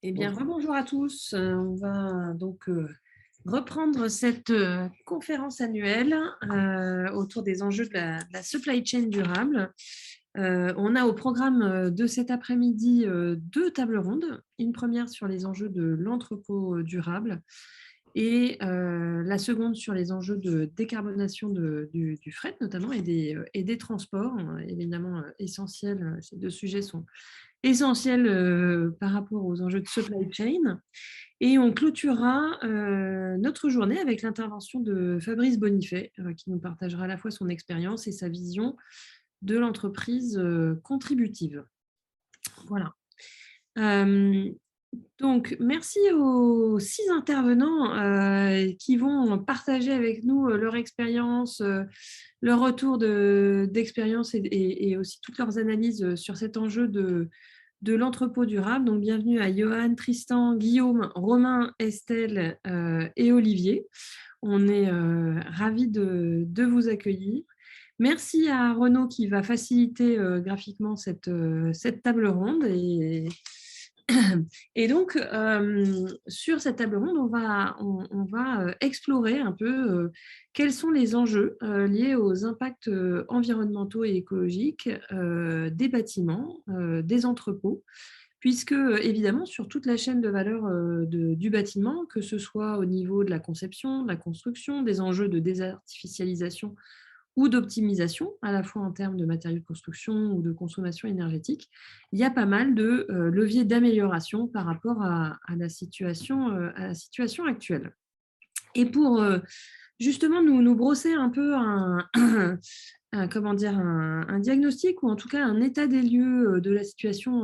Eh bien, rebonjour à tous. On va donc reprendre cette conférence annuelle autour des enjeux de la supply chain durable. On a au programme de cet après-midi deux tables rondes. Une première sur les enjeux de l'entrepôt durable et la seconde sur les enjeux de décarbonation du fret notamment et des transports, évidemment essentiels. Ces deux sujets sont essentiels par rapport aux enjeux de supply chain. Et on clôturera notre journée avec l'intervention de Fabrice Bonifay, qui nous partagera à la fois son expérience et sa vision de l'entreprise contributive. Voilà. Donc, merci aux 6 intervenants qui vont partager avec nous leur expérience, leur retour d'expérience et aussi toutes leurs analyses sur cet enjeu de l'entrepôt durable. Donc, bienvenue à Johan, Tristan, Guillaume, Romain, Estelle et Olivier. On est ravis de vous accueillir. Merci à Renaud qui va faciliter graphiquement cette table ronde. Et donc, sur cette table ronde, on va explorer un peu quels sont les enjeux liés aux impacts environnementaux et écologiques des bâtiments, des entrepôts, puisque évidemment, sur toute la chaîne de valeur du bâtiment, que ce soit au niveau de la conception, de la construction, des enjeux de désartificialisation ou d'optimisation, à la fois en termes de matériaux de construction ou de consommation énergétique, il y a pas mal de leviers d'amélioration par rapport à la situation actuelle. Et pour justement nous brosser un peu un diagnostic ou en tout cas un état des lieux de la situation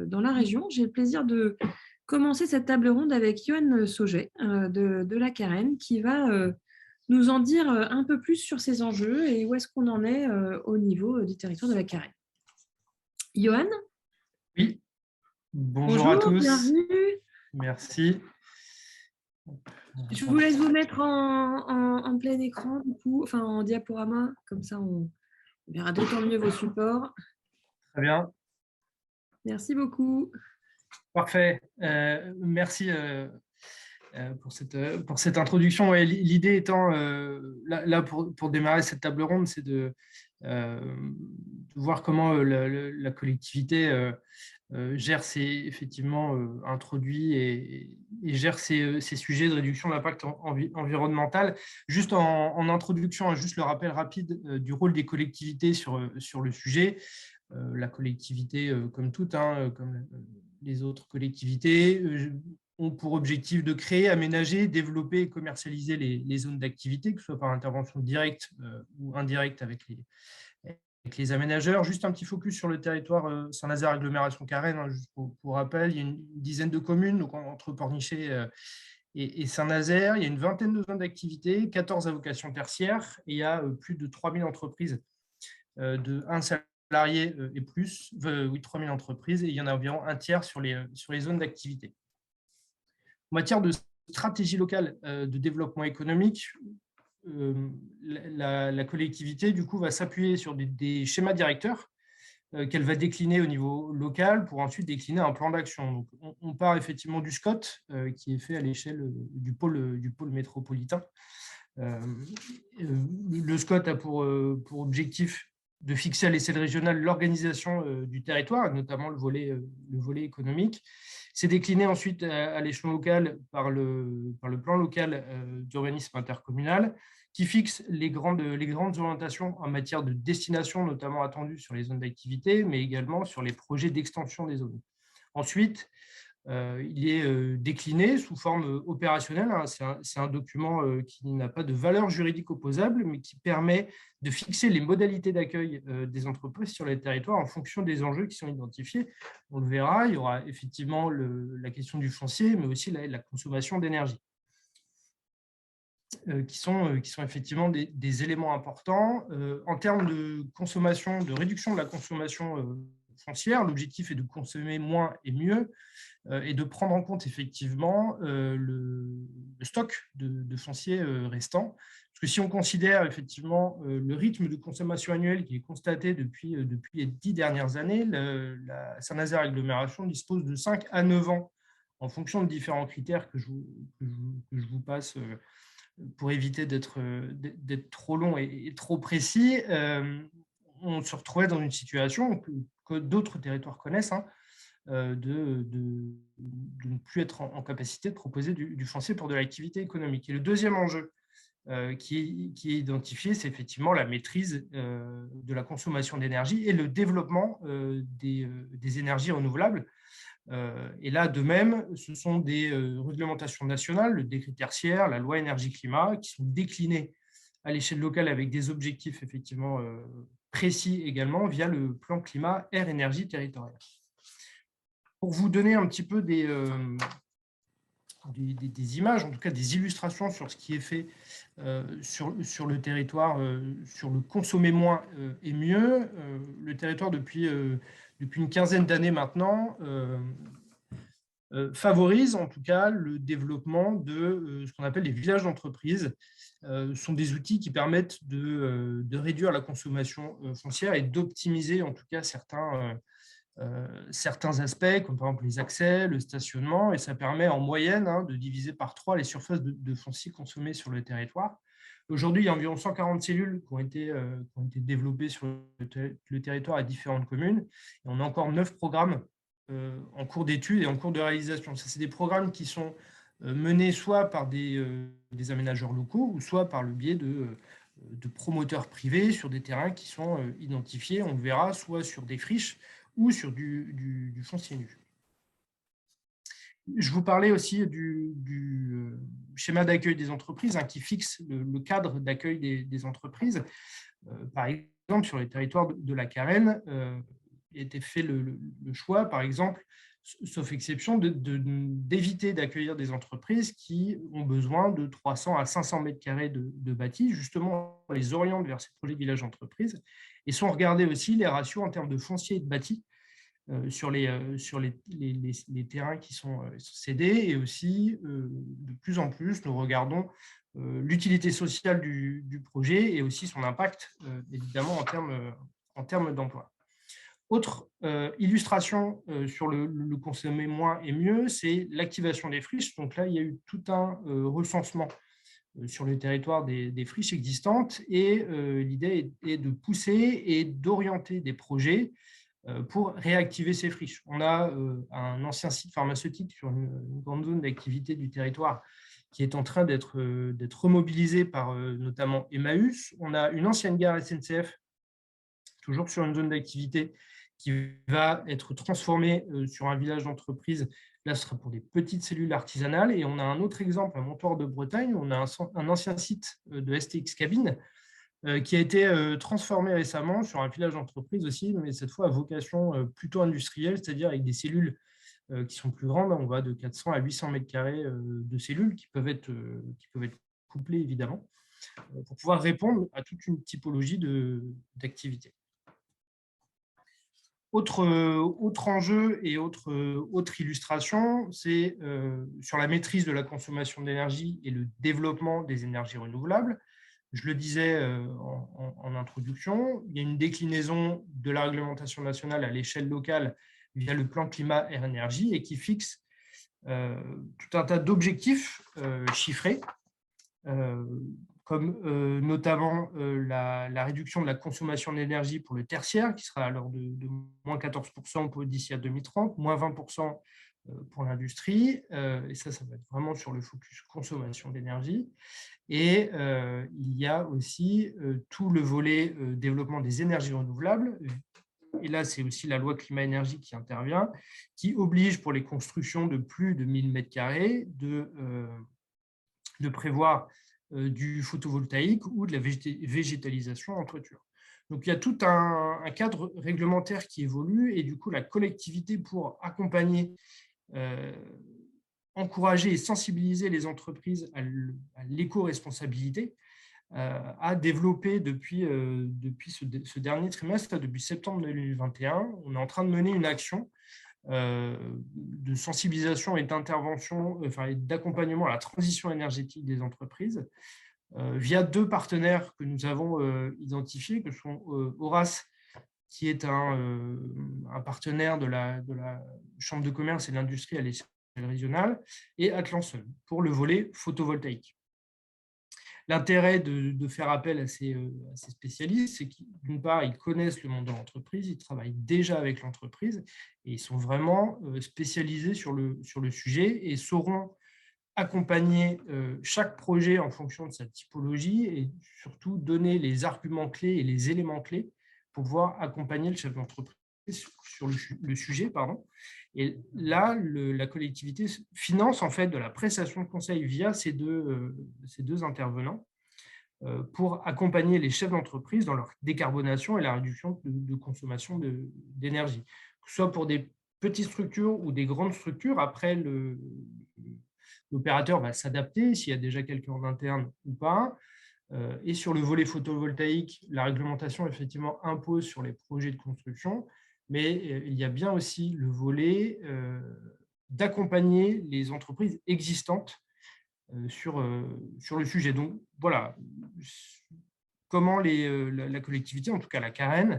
dans la région, j'ai le plaisir de commencer cette table ronde avec Yoann Sauget de la Carène qui va nous en dire un peu plus sur ces enjeux et où est-ce qu'on en est au niveau du territoire de la Carène. Yoann? Oui, bonjour à Bonjour, tous, bienvenue. merci. Je vous laisse vous mettre en plein écran, du coup, enfin en diaporama, comme ça on verra d'autant mieux vos supports. Très bien, Merci beaucoup. parfait. Merci pour cette introduction. Ouais, l'idée étant, là pour démarrer cette table ronde, c'est de voir comment la collectivité gère effectivement introduit et gère ces sujets de réduction de l'impact environnemental. Juste en introduction, juste le rappel rapide du rôle des collectivités sur le sujet. La collectivité, comme toutes, hein, comme les autres collectivités, ont pour objectif de créer, aménager, développer et commercialiser les zones d'activité, que ce soit par intervention directe ou indirecte avec les aménageurs. Juste un petit focus sur le territoire Saint-Nazaire Agglomération Carène, hein, juste pour rappel, il y a une dizaine de communes, donc entre Pornichet et Saint-Nazaire. Il y a une vingtaine de zones d'activité, 14 à vocation tertiaire, et il y a plus de 3000 entreprises de 1 salarié et plus, oui, 3000 entreprises, et il y en a environ un tiers sur les zones d'activité. En matière de stratégie locale de développement économique, la collectivité, du coup, va s'appuyer sur des schémas directeurs qu'elle va décliner au niveau local pour ensuite décliner un plan d'action. Donc, on part effectivement du SCOT, qui est fait à l'échelle du pôle métropolitain. Le SCOT a pour objectif de fixer à l'échelle régionale l'organisation du territoire, notamment le volet économique. C'est décliné ensuite à l'échelon local par le plan local d'urbanisme intercommunal qui fixe les grandes orientations en matière de destination, notamment attendues sur les zones d'activité, mais également sur les projets d'extension des zones. Ensuite, il est décliné sous forme opérationnelle. C'est un document qui n'a pas de valeur juridique opposable, mais qui permet de fixer les modalités d'accueil des entreprises sur les territoires en fonction des enjeux qui sont identifiés. On le verra, il y aura effectivement la question du foncier, mais aussi la consommation d'énergie, qui sont effectivement des éléments importants. En termes de consommation, de réduction de la consommation foncière, l'objectif est de consommer moins et mieux, et de prendre en compte effectivement le stock de foncier restant. Parce que si on considère effectivement le rythme de consommation annuelle qui est constaté depuis les 10 dernières années, la Saint-Nazaire Agglomération dispose de 5 à 9 ans en fonction de différents critères que je vous passe pour éviter d'être trop long et trop précis, on se retrouvait dans une situation que d'autres territoires connaissent, hein, de ne plus être en capacité de proposer du foncier pour de l'activité économique. Et le deuxième enjeu qui est identifié, c'est effectivement la maîtrise de la consommation d'énergie et le développement des énergies renouvelables. Et là, de même, ce sont des réglementations nationales, le décret tertiaire, la loi énergie-climat, qui sont déclinées à l'échelle locale avec des objectifs effectivement précis également via le plan climat air-énergie territorial. Pour vous donner un petit peu des images, en tout cas des illustrations sur ce qui est fait sur le territoire, sur le consommer moins et mieux. Le territoire, depuis une quinzaine d'années maintenant, favorise en tout cas le développement de ce qu'on appelle les villages d'entreprise. Ce sont des outils qui permettent de réduire la consommation foncière et d'optimiser en tout cas certains aspects, comme par exemple les accès, le stationnement, et ça permet en moyenne de diviser par 3 les surfaces de foncier consommées sur le territoire. Aujourd'hui, il y a environ 140 cellules qui ont été développées sur le territoire à différentes communes. Et on a encore 9 programmes en cours d'études et en cours de réalisation. C'est des programmes qui sont menés soit par des aménageurs locaux ou soit par le biais de promoteurs privés sur des terrains qui sont identifiés, on le verra, soit sur des friches ou sur du foncier nu. Je vous parlais aussi du schéma d'accueil des entreprises qui fixe le cadre d'accueil des entreprises. Par exemple, sur les territoires de la Carène, il a été fait le choix, par exemple, sauf exception, d'éviter d'accueillir des entreprises qui ont besoin de 300 à 500 mètres carrés de bâti. Justement, on les oriente vers ces projets de village d'entreprise et sont regardés aussi les ratios en termes de foncier et de bâti sur les terrains qui sont cédés. Et aussi, de plus en plus, nous regardons l'utilité sociale du projet et aussi son impact, évidemment, en termes d'emploi. Autre illustration sur le consommer moins et mieux, c'est l'activation des friches. Donc là, il y a eu tout un recensement sur le territoire des friches existantes et l'idée est de pousser et d'orienter des projets pour réactiver ces friches. On a un ancien site pharmaceutique sur une grande zone d'activité du territoire qui est en train d'être remobilisé par notamment Emmaüs. On a une ancienne gare SNCF, toujours sur une zone d'activité, qui va être transformée sur un village d'entreprise. Là, ce sera pour des petites cellules artisanales. Et on a un autre exemple à Montoire de Bretagne. On a un ancien site de STX Cabine qui a été transformé récemment sur un village d'entreprise aussi, mais cette fois à vocation plutôt industrielle, c'est-à-dire avec des cellules qui sont plus grandes. On va de 400 à 800 mètres carrés de cellules qui peuvent être couplées, évidemment, pour pouvoir répondre à toute une typologie d'activités. Autre enjeu et autre illustration, c'est sur la maîtrise de la consommation d'énergie et le développement des énergies renouvelables. Je le disais en introduction, il y a une déclinaison de la réglementation nationale à l'échelle locale via le plan climat air-énergie et qui fixe tout un tas d'objectifs chiffrés, comme notamment la réduction de la consommation d'énergie pour le tertiaire, qui sera alors de moins 14% d'ici à 2030, moins 20% pour l'industrie, et ça va être vraiment sur le focus consommation d'énergie. Et il y a aussi tout le volet développement des énergies renouvelables. Et là, c'est aussi la loi climat-énergie qui intervient, qui oblige pour les constructions de plus de 1000 m² de prévoir du photovoltaïque ou de la végétalisation en toiture. Donc, il y a tout un cadre réglementaire qui évolue et du coup, la collectivité, pour accompagner, encourager et sensibiliser les entreprises à l'éco-responsabilité, a développé depuis ce dernier trimestre, depuis septembre 2021, on est en train de mener une action de sensibilisation et d'intervention, et d'accompagnement à la transition énergétique des entreprises via 2 partenaires que nous avons identifiés, que sont Horace, qui est un partenaire de la Chambre de commerce et de l'industrie à l'échelle régionale, et Atlanson pour le volet photovoltaïque. L'intérêt de faire appel à ces spécialistes, c'est que d'une part, ils connaissent le monde de l'entreprise, ils travaillent déjà avec l'entreprise et ils sont vraiment spécialisés sur le sujet et sauront accompagner chaque projet en fonction de sa typologie et surtout donner les arguments clés et les éléments clés pour pouvoir accompagner le chef d'entreprise sur le sujet. Et là, la collectivité finance en fait de la prestation de conseil via ces deux intervenants pour accompagner les chefs d'entreprise dans leur décarbonation et la réduction de consommation d'énergie. Que ce soit pour des petites structures ou des grandes structures, après l'opérateur va s'adapter s'il y a déjà quelqu'un en interne ou pas. Et sur le volet photovoltaïque, la réglementation effectivement impose sur les projets de construction, mais il y a bien aussi le volet d'accompagner les entreprises existantes sur le sujet. Donc voilà, comment la collectivité, en tout cas la CAREN,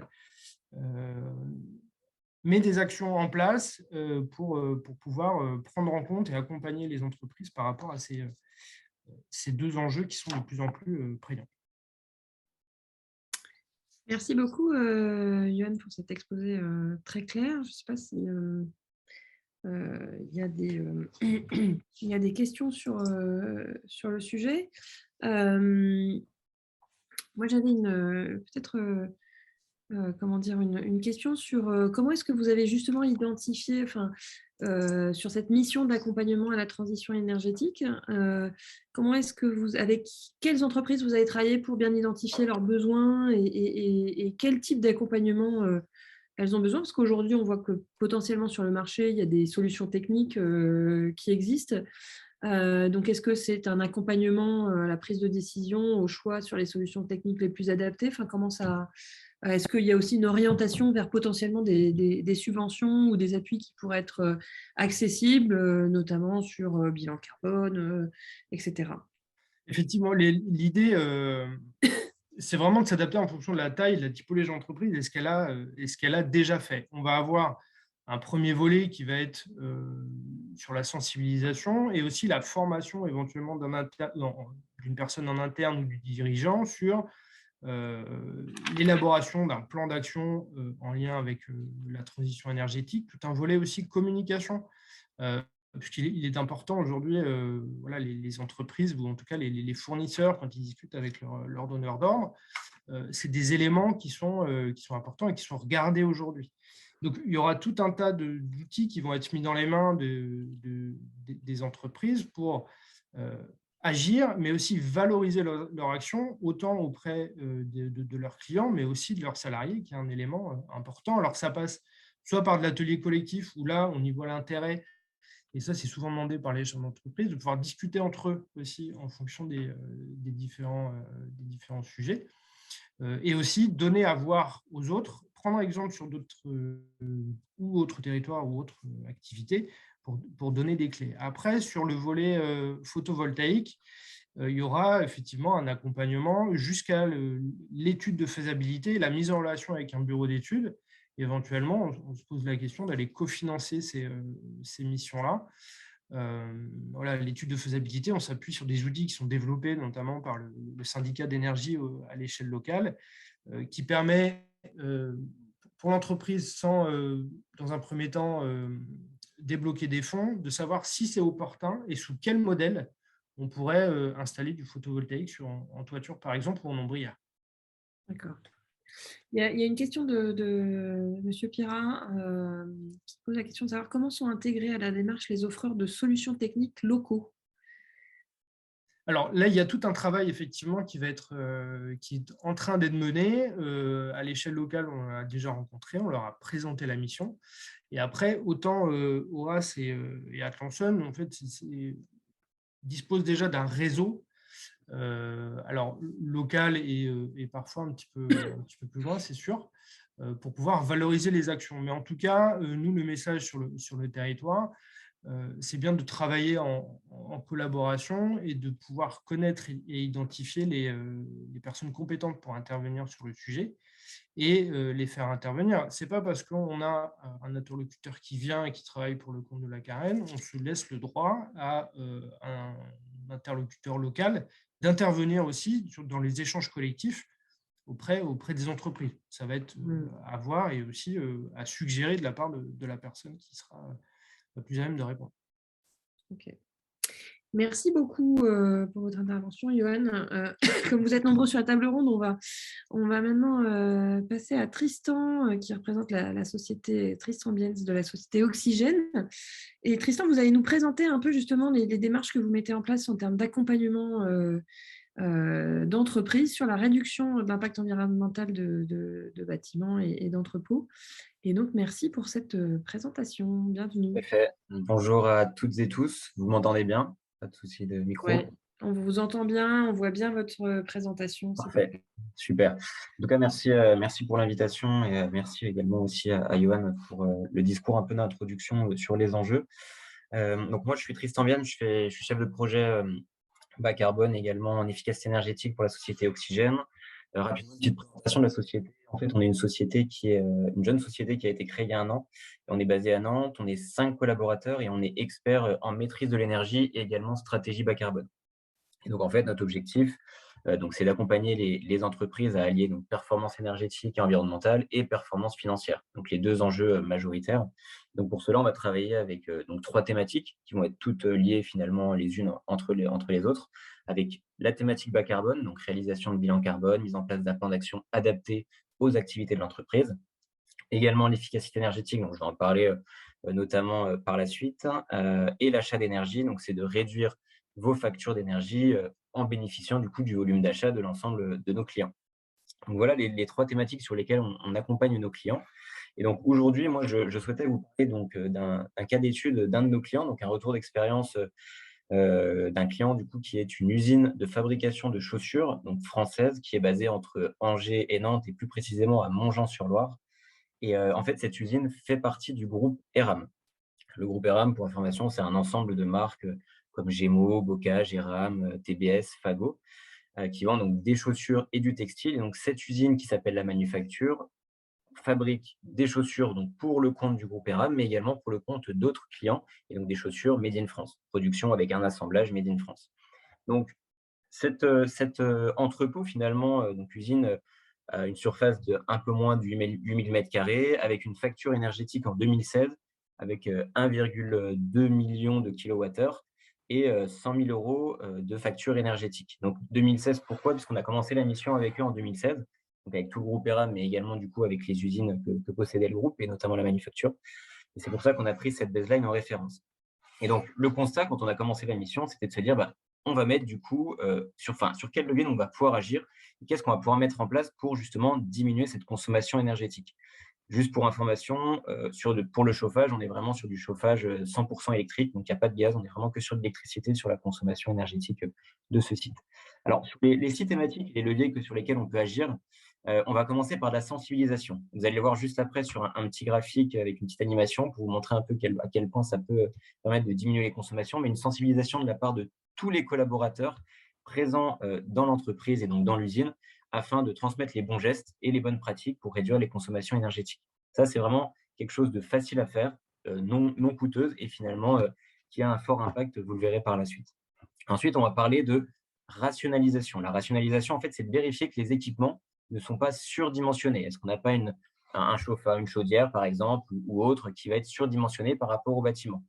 met des actions en place pour pouvoir prendre en compte et accompagner les entreprises par rapport à ces deux enjeux qui sont de plus en plus prégnants. Merci beaucoup, Yoann, pour cet exposé très clair. Je ne sais pas si il y a des questions sur le sujet. Moi, j'avais peut-être une question sur comment est-ce que vous avez justement identifié, sur cette mission d'accompagnement à la transition énergétique, comment est-ce que avec quelles entreprises vous avez travaillé pour bien identifier leurs besoins et quel type d'accompagnement elles ont besoin? Parce qu'aujourd'hui, on voit que potentiellement sur le marché, il y a des solutions techniques qui existent. Donc, est-ce que c'est un accompagnement à la prise de décision, au choix sur les solutions techniques les plus adaptées? Est-ce qu'il y a aussi une orientation vers potentiellement des subventions ou des appuis qui pourraient être accessibles, notamment sur bilan carbone, etc. Effectivement, l'idée, c'est vraiment de s'adapter en fonction de la taille, de la typologie d'entreprise et ce qu'elle a déjà fait. On va avoir un premier volet qui va être sur la sensibilisation et aussi la formation éventuellement d'une personne en interne ou du dirigeant sur l'élaboration d'un plan d'action en lien avec la transition énergétique, tout un volet aussi communication, puisqu'il est important aujourd'hui, les entreprises ou en tout cas les fournisseurs, quand ils discutent avec leur donneur d'ordre, c'est des éléments qui sont importants et qui sont regardés aujourd'hui. Donc, il y aura tout un tas d'outils qui vont être mis dans les mains des entreprises pour agir, mais aussi valoriser leur action, autant auprès de leurs clients, mais aussi de leurs salariés, qui est un élément important. Alors, ça passe soit par de l'atelier collectif, où là, on y voit l'intérêt, et ça, c'est souvent demandé par les chefs d'entreprise, de pouvoir discuter entre eux aussi en fonction des différents sujets, et aussi donner à voir aux autres, prendre exemple sur d'autres ou autres territoires ou autres activités pour donner des clés. Après, sur le volet photovoltaïque, il y aura effectivement un accompagnement jusqu'à l'étude de faisabilité, la mise en relation avec un bureau d'études. Éventuellement, on se pose la question d'aller cofinancer ces missions-là. L'étude de faisabilité, on s'appuie sur des outils qui sont développés notamment par le syndicat d'énergie à l'échelle locale, qui permet pour l'entreprise, sans dans un premier temps débloquer des fonds, de savoir si c'est opportun et sous quel modèle on pourrait installer du photovoltaïque en toiture, par exemple, ou en ombrière. D'accord. Il y a une question de M. Pirat qui pose la question de savoir comment sont intégrés à la démarche les offreurs de solutions techniques locaux. Alors là, il y a tout un travail effectivement qui est en train d'être mené. À l'échelle locale, on l'a déjà rencontré, on leur a présenté la mission. Et après, autant Horace et Atlanson, en fait, disposent déjà d'un réseau, alors local et parfois un petit peu plus loin, c'est sûr, pour pouvoir valoriser les actions. Mais en tout cas, nous, le message sur le territoire, c'est bien de travailler en collaboration et de pouvoir connaître et identifier les personnes compétentes pour intervenir sur le sujet. et les faire intervenir. Ce n'est pas parce qu'on a un interlocuteur qui vient et qui travaille pour le compte de la Carène, on se laisse le droit à un interlocuteur local d'intervenir aussi dans les échanges collectifs auprès des entreprises. Ça va être à voir et aussi à suggérer de la part de la personne qui sera la plus à même de répondre. Ok. Merci beaucoup pour votre intervention, Johan. Comme vous êtes nombreux sur la table ronde, on va maintenant passer à Tristan, qui représente la société Tristan Biens de la société Oxygène. Et Tristan, vous allez nous présenter un peu justement les démarches que vous mettez en place en termes d'accompagnement d'entreprises sur la réduction de l'impact environnemental de bâtiments et d'entrepôts. Et donc, merci pour cette présentation. Bienvenue. Parfait. Bonjour à toutes et tous. Vous m'entendez bien? Pas de souci de micro. Ouais, on vous entend bien, on voit bien votre présentation. Parfait, super. En tout cas, merci pour l'invitation et merci également aussi à Johan pour le discours un peu d'introduction sur les enjeux. Donc moi, je suis Tristan Viane, je suis chef de projet bas carbone également en efficacité énergétique pour la société Oxygène. Rapidement, une petite présentation de la société. En fait, on est une société qui est une jeune société qui a été créée il y a 1 an. On est basé à Nantes, on est 5 collaborateurs et on est expert en maîtrise de l'énergie et également stratégie bas carbone. Et donc, en fait, notre objectif, c'est d'accompagner les entreprises à allier donc, performance énergétique et environnementale et performance financière, donc les 2 enjeux majoritaires. Donc, pour cela, on va travailler avec donc 3 thématiques qui vont être toutes liées finalement les unes entre les autres, avec la thématique bas carbone, donc réalisation de bilan carbone, mise en place d'un plan d'action adapté aux activités de l'entreprise. Également l'efficacité énergétique, donc je vais en parler notamment par la suite, et l'achat d'énergie, donc c'est de réduire vos factures d'énergie en bénéficiant du coup du volume d'achat de l'ensemble de nos clients. Donc voilà les 3 thématiques sur lesquelles on accompagne nos clients. Et donc aujourd'hui, moi, je souhaitais vous parler donc d'un cas d'étude d'un de nos clients, donc un retour d'expérience d'un client du coup qui est une usine de fabrication de chaussures donc française qui est basée entre Angers et Nantes et plus précisément à Montjean-sur-Loire. Et en fait, cette usine fait partie du groupe Eram. Le groupe Eram, pour information, c'est un ensemble de marques comme Gémeaux, Bocage, Eram, TBS, Fago, qui vendent donc des chaussures et du textile. Et donc, cette usine qui s'appelle La Manufacture fabrique des chaussures donc pour le compte du groupe Eram, mais également pour le compte d'autres clients, et donc des chaussures made in France, production avec un assemblage made in France. Donc, cet entrepôt, finalement, donc usine, une surface de un peu moins de 8 000 m², avec une facture énergétique en 2016, avec 1,2 million de kilowattheures et 100 000 € de facture énergétique. Donc 2016, pourquoi? Parce qu'on a commencé la mission avec eux en 2016, donc avec tout le groupe Eram, mais également du coup avec les usines que possédait le groupe, et notamment la manufacture. Et c'est pour ça qu'on a pris cette baseline en référence. Et donc, le constat, quand on a commencé la mission, c'était de se dire, on va mettre du coup, sur quel levier on va pouvoir agir et qu'est-ce qu'on va pouvoir mettre en place pour justement diminuer cette consommation énergétique. Juste pour information, pour le chauffage, on est vraiment sur du chauffage 100% électrique, donc il n'y a pas de gaz, on est vraiment que sur de l'électricité, sur la consommation énergétique de ce site. Alors, sur les 6 thématiques, les leviers sur lesquels on peut agir, on va commencer par la sensibilisation. Vous allez le voir juste après sur un petit graphique avec une petite animation pour vous montrer un peu à quel point ça peut permettre de diminuer les consommations, mais une sensibilisation de la part de tous les collaborateurs présents dans l'entreprise et donc dans l'usine, afin de transmettre les bons gestes et les bonnes pratiques pour réduire les consommations énergétiques. Ça, c'est vraiment quelque chose de facile à faire, non coûteuse et finalement qui a un fort impact, vous le verrez par la suite. Ensuite, on va parler de rationalisation. La rationalisation, en fait, c'est de vérifier que les équipements ne sont pas surdimensionnés. Est-ce qu'on n'a pas un chauffeur, une chaudière, par exemple, ou autre, qui va être surdimensionné par rapport au bâtiment?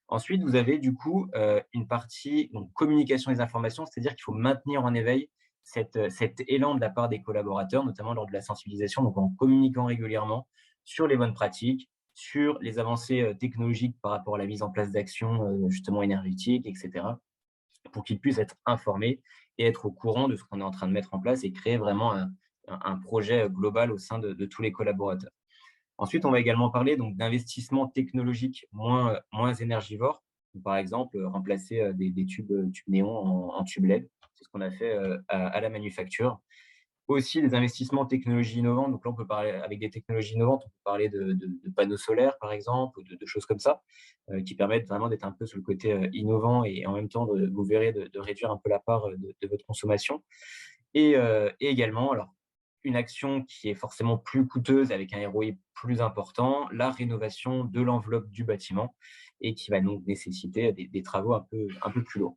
Ensuite, vous avez du coup une partie donc, communication des informations, c'est-à-dire qu'il faut maintenir en éveil cet élan de la part des collaborateurs, notamment lors de la sensibilisation, donc en communiquant régulièrement sur les bonnes pratiques, sur les avancées technologiques par rapport à la mise en place d'actions justement énergétiques, etc., pour qu'ils puissent être informés et être au courant de ce qu'on est en train de mettre en place et créer vraiment un projet global au sein de tous les collaborateurs. Ensuite, on va également parler donc d'investissements technologiques moins énergivores. Par exemple, remplacer des tubes néons en tubes LED. C'est ce qu'on a fait à la manufacture. Aussi des investissements en technologies innovantes. Donc là, on peut parler avec des technologies innovantes, on peut parler de panneaux solaires, par exemple, ou de choses comme ça, qui permettent vraiment d'être un peu sur le côté innovant et en même temps, vous verrez, de réduire un peu la part de votre consommation. Et également, alors une action qui est forcément plus coûteuse avec un ROI plus important, la rénovation de l'enveloppe du bâtiment et qui va donc nécessiter des travaux un peu plus lourds.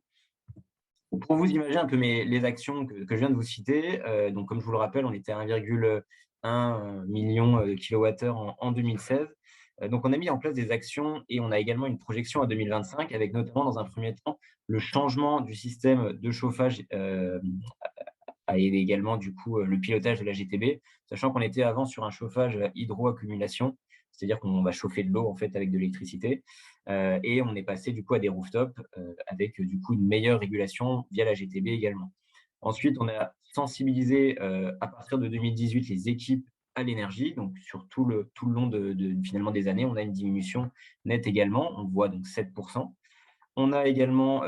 Pour vous imaginer un peu les actions que je viens de vous citer, donc comme je vous le rappelle, on était à 1,1 million de kilowattheures en 2016. Donc on a mis en place des actions et on a également une projection à 2025 avec notamment dans un premier temps le changement du système de chauffage et également du coup le pilotage de la GTB, sachant qu'on était avant sur un chauffage hydroaccumulation, c'est-à-dire qu'on va chauffer de l'eau en fait avec de l'électricité, et on est passé du coup à des rooftops avec du coup une meilleure régulation via la GTB également. Ensuite, on a sensibilisé à partir de 2018 les équipes à l'énergie, donc sur tout le long finalement des années, on a une diminution nette également, on voit donc 7%. On a également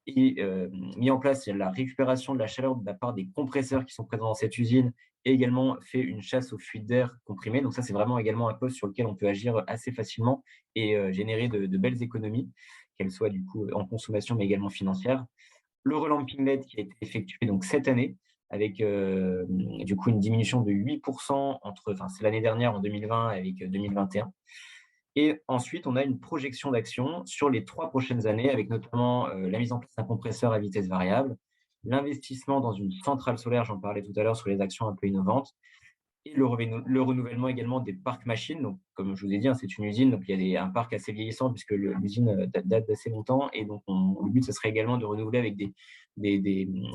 mis en place la récupération de la chaleur de la part des compresseurs qui sont présents dans cette usine et également fait une chasse aux fuites d'air comprimées. Donc ça, c'est vraiment également un poste sur lequel on peut agir assez facilement et générer de belles économies, qu'elles soient du coup en consommation mais également financières. Le relamping LED qui a été effectué donc cette année avec du coup une diminution de 8% c'est l'année dernière en 2020 avec 2021. Et ensuite, on a une projection d'action sur les 3 prochaines années avec notamment la mise en place d'un compresseur à vitesse variable, l'investissement dans une centrale solaire, j'en parlais tout à l'heure sur les actions un peu innovantes, et le renouvellement également des parcs machines. Donc, comme je vous ai dit, hein, c'est une usine, donc il y a un parc assez vieillissant puisque l'usine date d'assez longtemps. Et donc, le but, ce serait également de renouveler avec des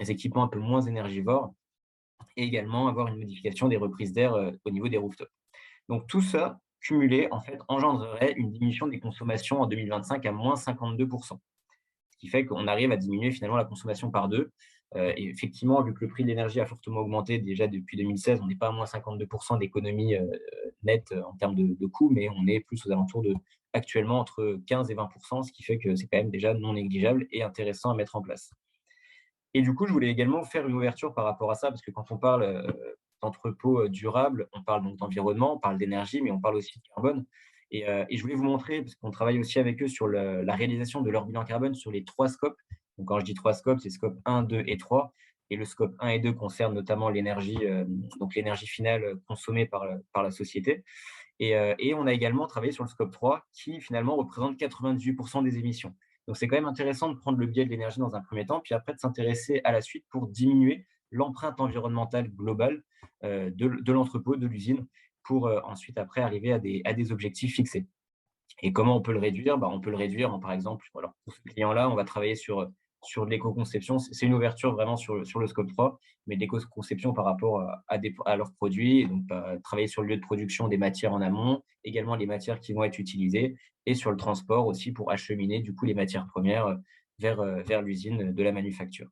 équipements un peu moins énergivores et également avoir une modification des reprises d'air au niveau des rooftops. Donc tout ça, cumulé, en fait, engendrerait une diminution des consommations en 2025 à moins 52%. Ce qui fait qu'on arrive à diminuer finalement la consommation par 2. Et effectivement, vu que le prix de l'énergie a fortement augmenté déjà depuis 2016, on n'est pas à moins 52% d'économie nette en termes de coûts, mais on est plus aux alentours de actuellement entre 15 et 20%, ce qui fait que c'est quand même déjà non négligeable et intéressant à mettre en place. Et du coup, je voulais également faire une ouverture par rapport à ça, parce que quand on parle d'entrepôt durable, on parle donc d'environnement, on parle d'énergie, mais on parle aussi de carbone. Et je voulais vous montrer, parce qu'on travaille aussi avec eux sur la réalisation de leur bilan carbone sur les 3 scopes. Donc, quand je dis 3 scopes, c'est scope 1, 2 et 3. Et le scope 1 et 2 concerne notamment l'énergie, donc l'énergie finale consommée par la société. Et on a également travaillé sur le scope 3 qui finalement représente 98% des émissions. Donc c'est quand même intéressant de prendre le biais de l'énergie dans un premier temps, puis après de s'intéresser à la suite pour diminuer l'empreinte environnementale globale de l'entrepôt, de l'usine, pour ensuite après arriver à des objectifs fixés. Et comment on peut le réduire? On peut le réduire en, par exemple, alors pour ce client-là, on va travailler sur de l'éco-conception. C'est une ouverture vraiment sur le scope 3, mais de l'éco-conception par rapport à leurs produits. Et donc, travailler sur le lieu de production des matières en amont, également les matières qui vont être utilisées, et sur le transport aussi pour acheminer du coup les matières premières vers l'usine de la manufacture.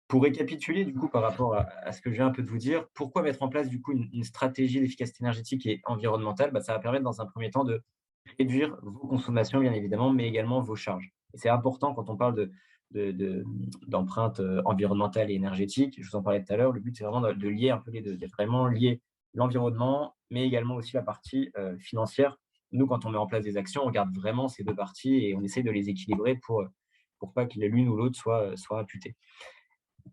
Pour récapituler, du coup, par rapport à ce que je viens un peu de vous dire, pourquoi mettre en place, du coup, une stratégie d'efficacité énergétique et environnementale? Ça va permettre, dans un premier temps, de réduire vos consommations, bien évidemment, mais également vos charges. Et c'est important quand on parle d'empreinte environnementale et énergétique. Je vous en parlais tout à l'heure. Le but, c'est vraiment de lier un peu les deux, de vraiment lier l'environnement, mais également aussi la partie financière. Nous, quand on met en place des actions, on regarde vraiment ces deux parties et on essaie de les équilibrer pour pas que l'une ou l'autre soit imputée.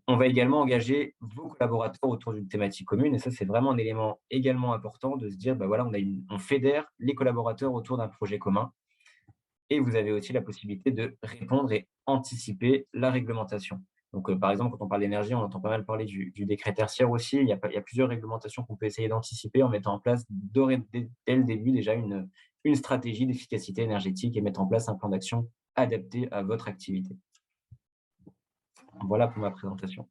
On va également engager vos collaborateurs autour d'une thématique commune et ça, c'est vraiment un élément également important de se dire, voilà, on fédère les collaborateurs autour d'un projet commun et vous avez aussi la possibilité de répondre et anticiper la réglementation. Donc, par exemple, quand on parle d'énergie, on entend pas mal parler du décret tertiaire aussi. Il y a plusieurs réglementations qu'on peut essayer d'anticiper en mettant en place dès le début déjà une stratégie d'efficacité énergétique et mettre en place un plan d'action adapté à votre activité. Voilà pour ma présentation.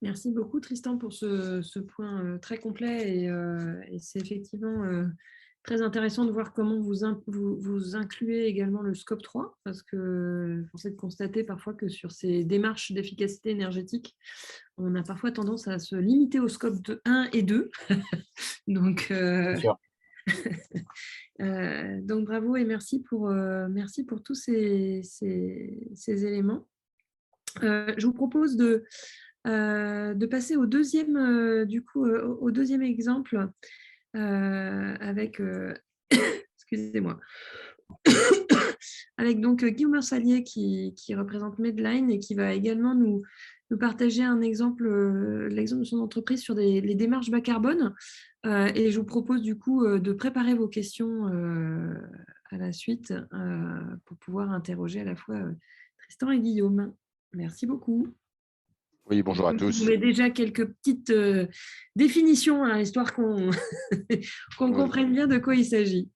Merci beaucoup Tristan pour ce point très complet et c'est effectivement très intéressant de voir comment vous incluez également le scope 3 parce que force est de constater parfois que sur ces démarches d'efficacité énergétique, on a parfois tendance à se limiter au scope 1 et 2. Donc, donc bravo et merci pour tous ces éléments. Je vous propose de passer au deuxième, au deuxième exemple avec, excusez-moi, avec donc Guillaume Salier qui représente Medline et qui va également nous nous partager un exemple, l'exemple de son entreprise sur les démarches bas carbone. Et je vous propose du coup de préparer vos questions à la suite pour pouvoir interroger à la fois Tristan et Guillaume. Merci beaucoup. Oui, bonjour à Je vous tous. mets déjà quelques petites définitions, hein, histoire qu'on qu'on comprenne bien de quoi il s'agit.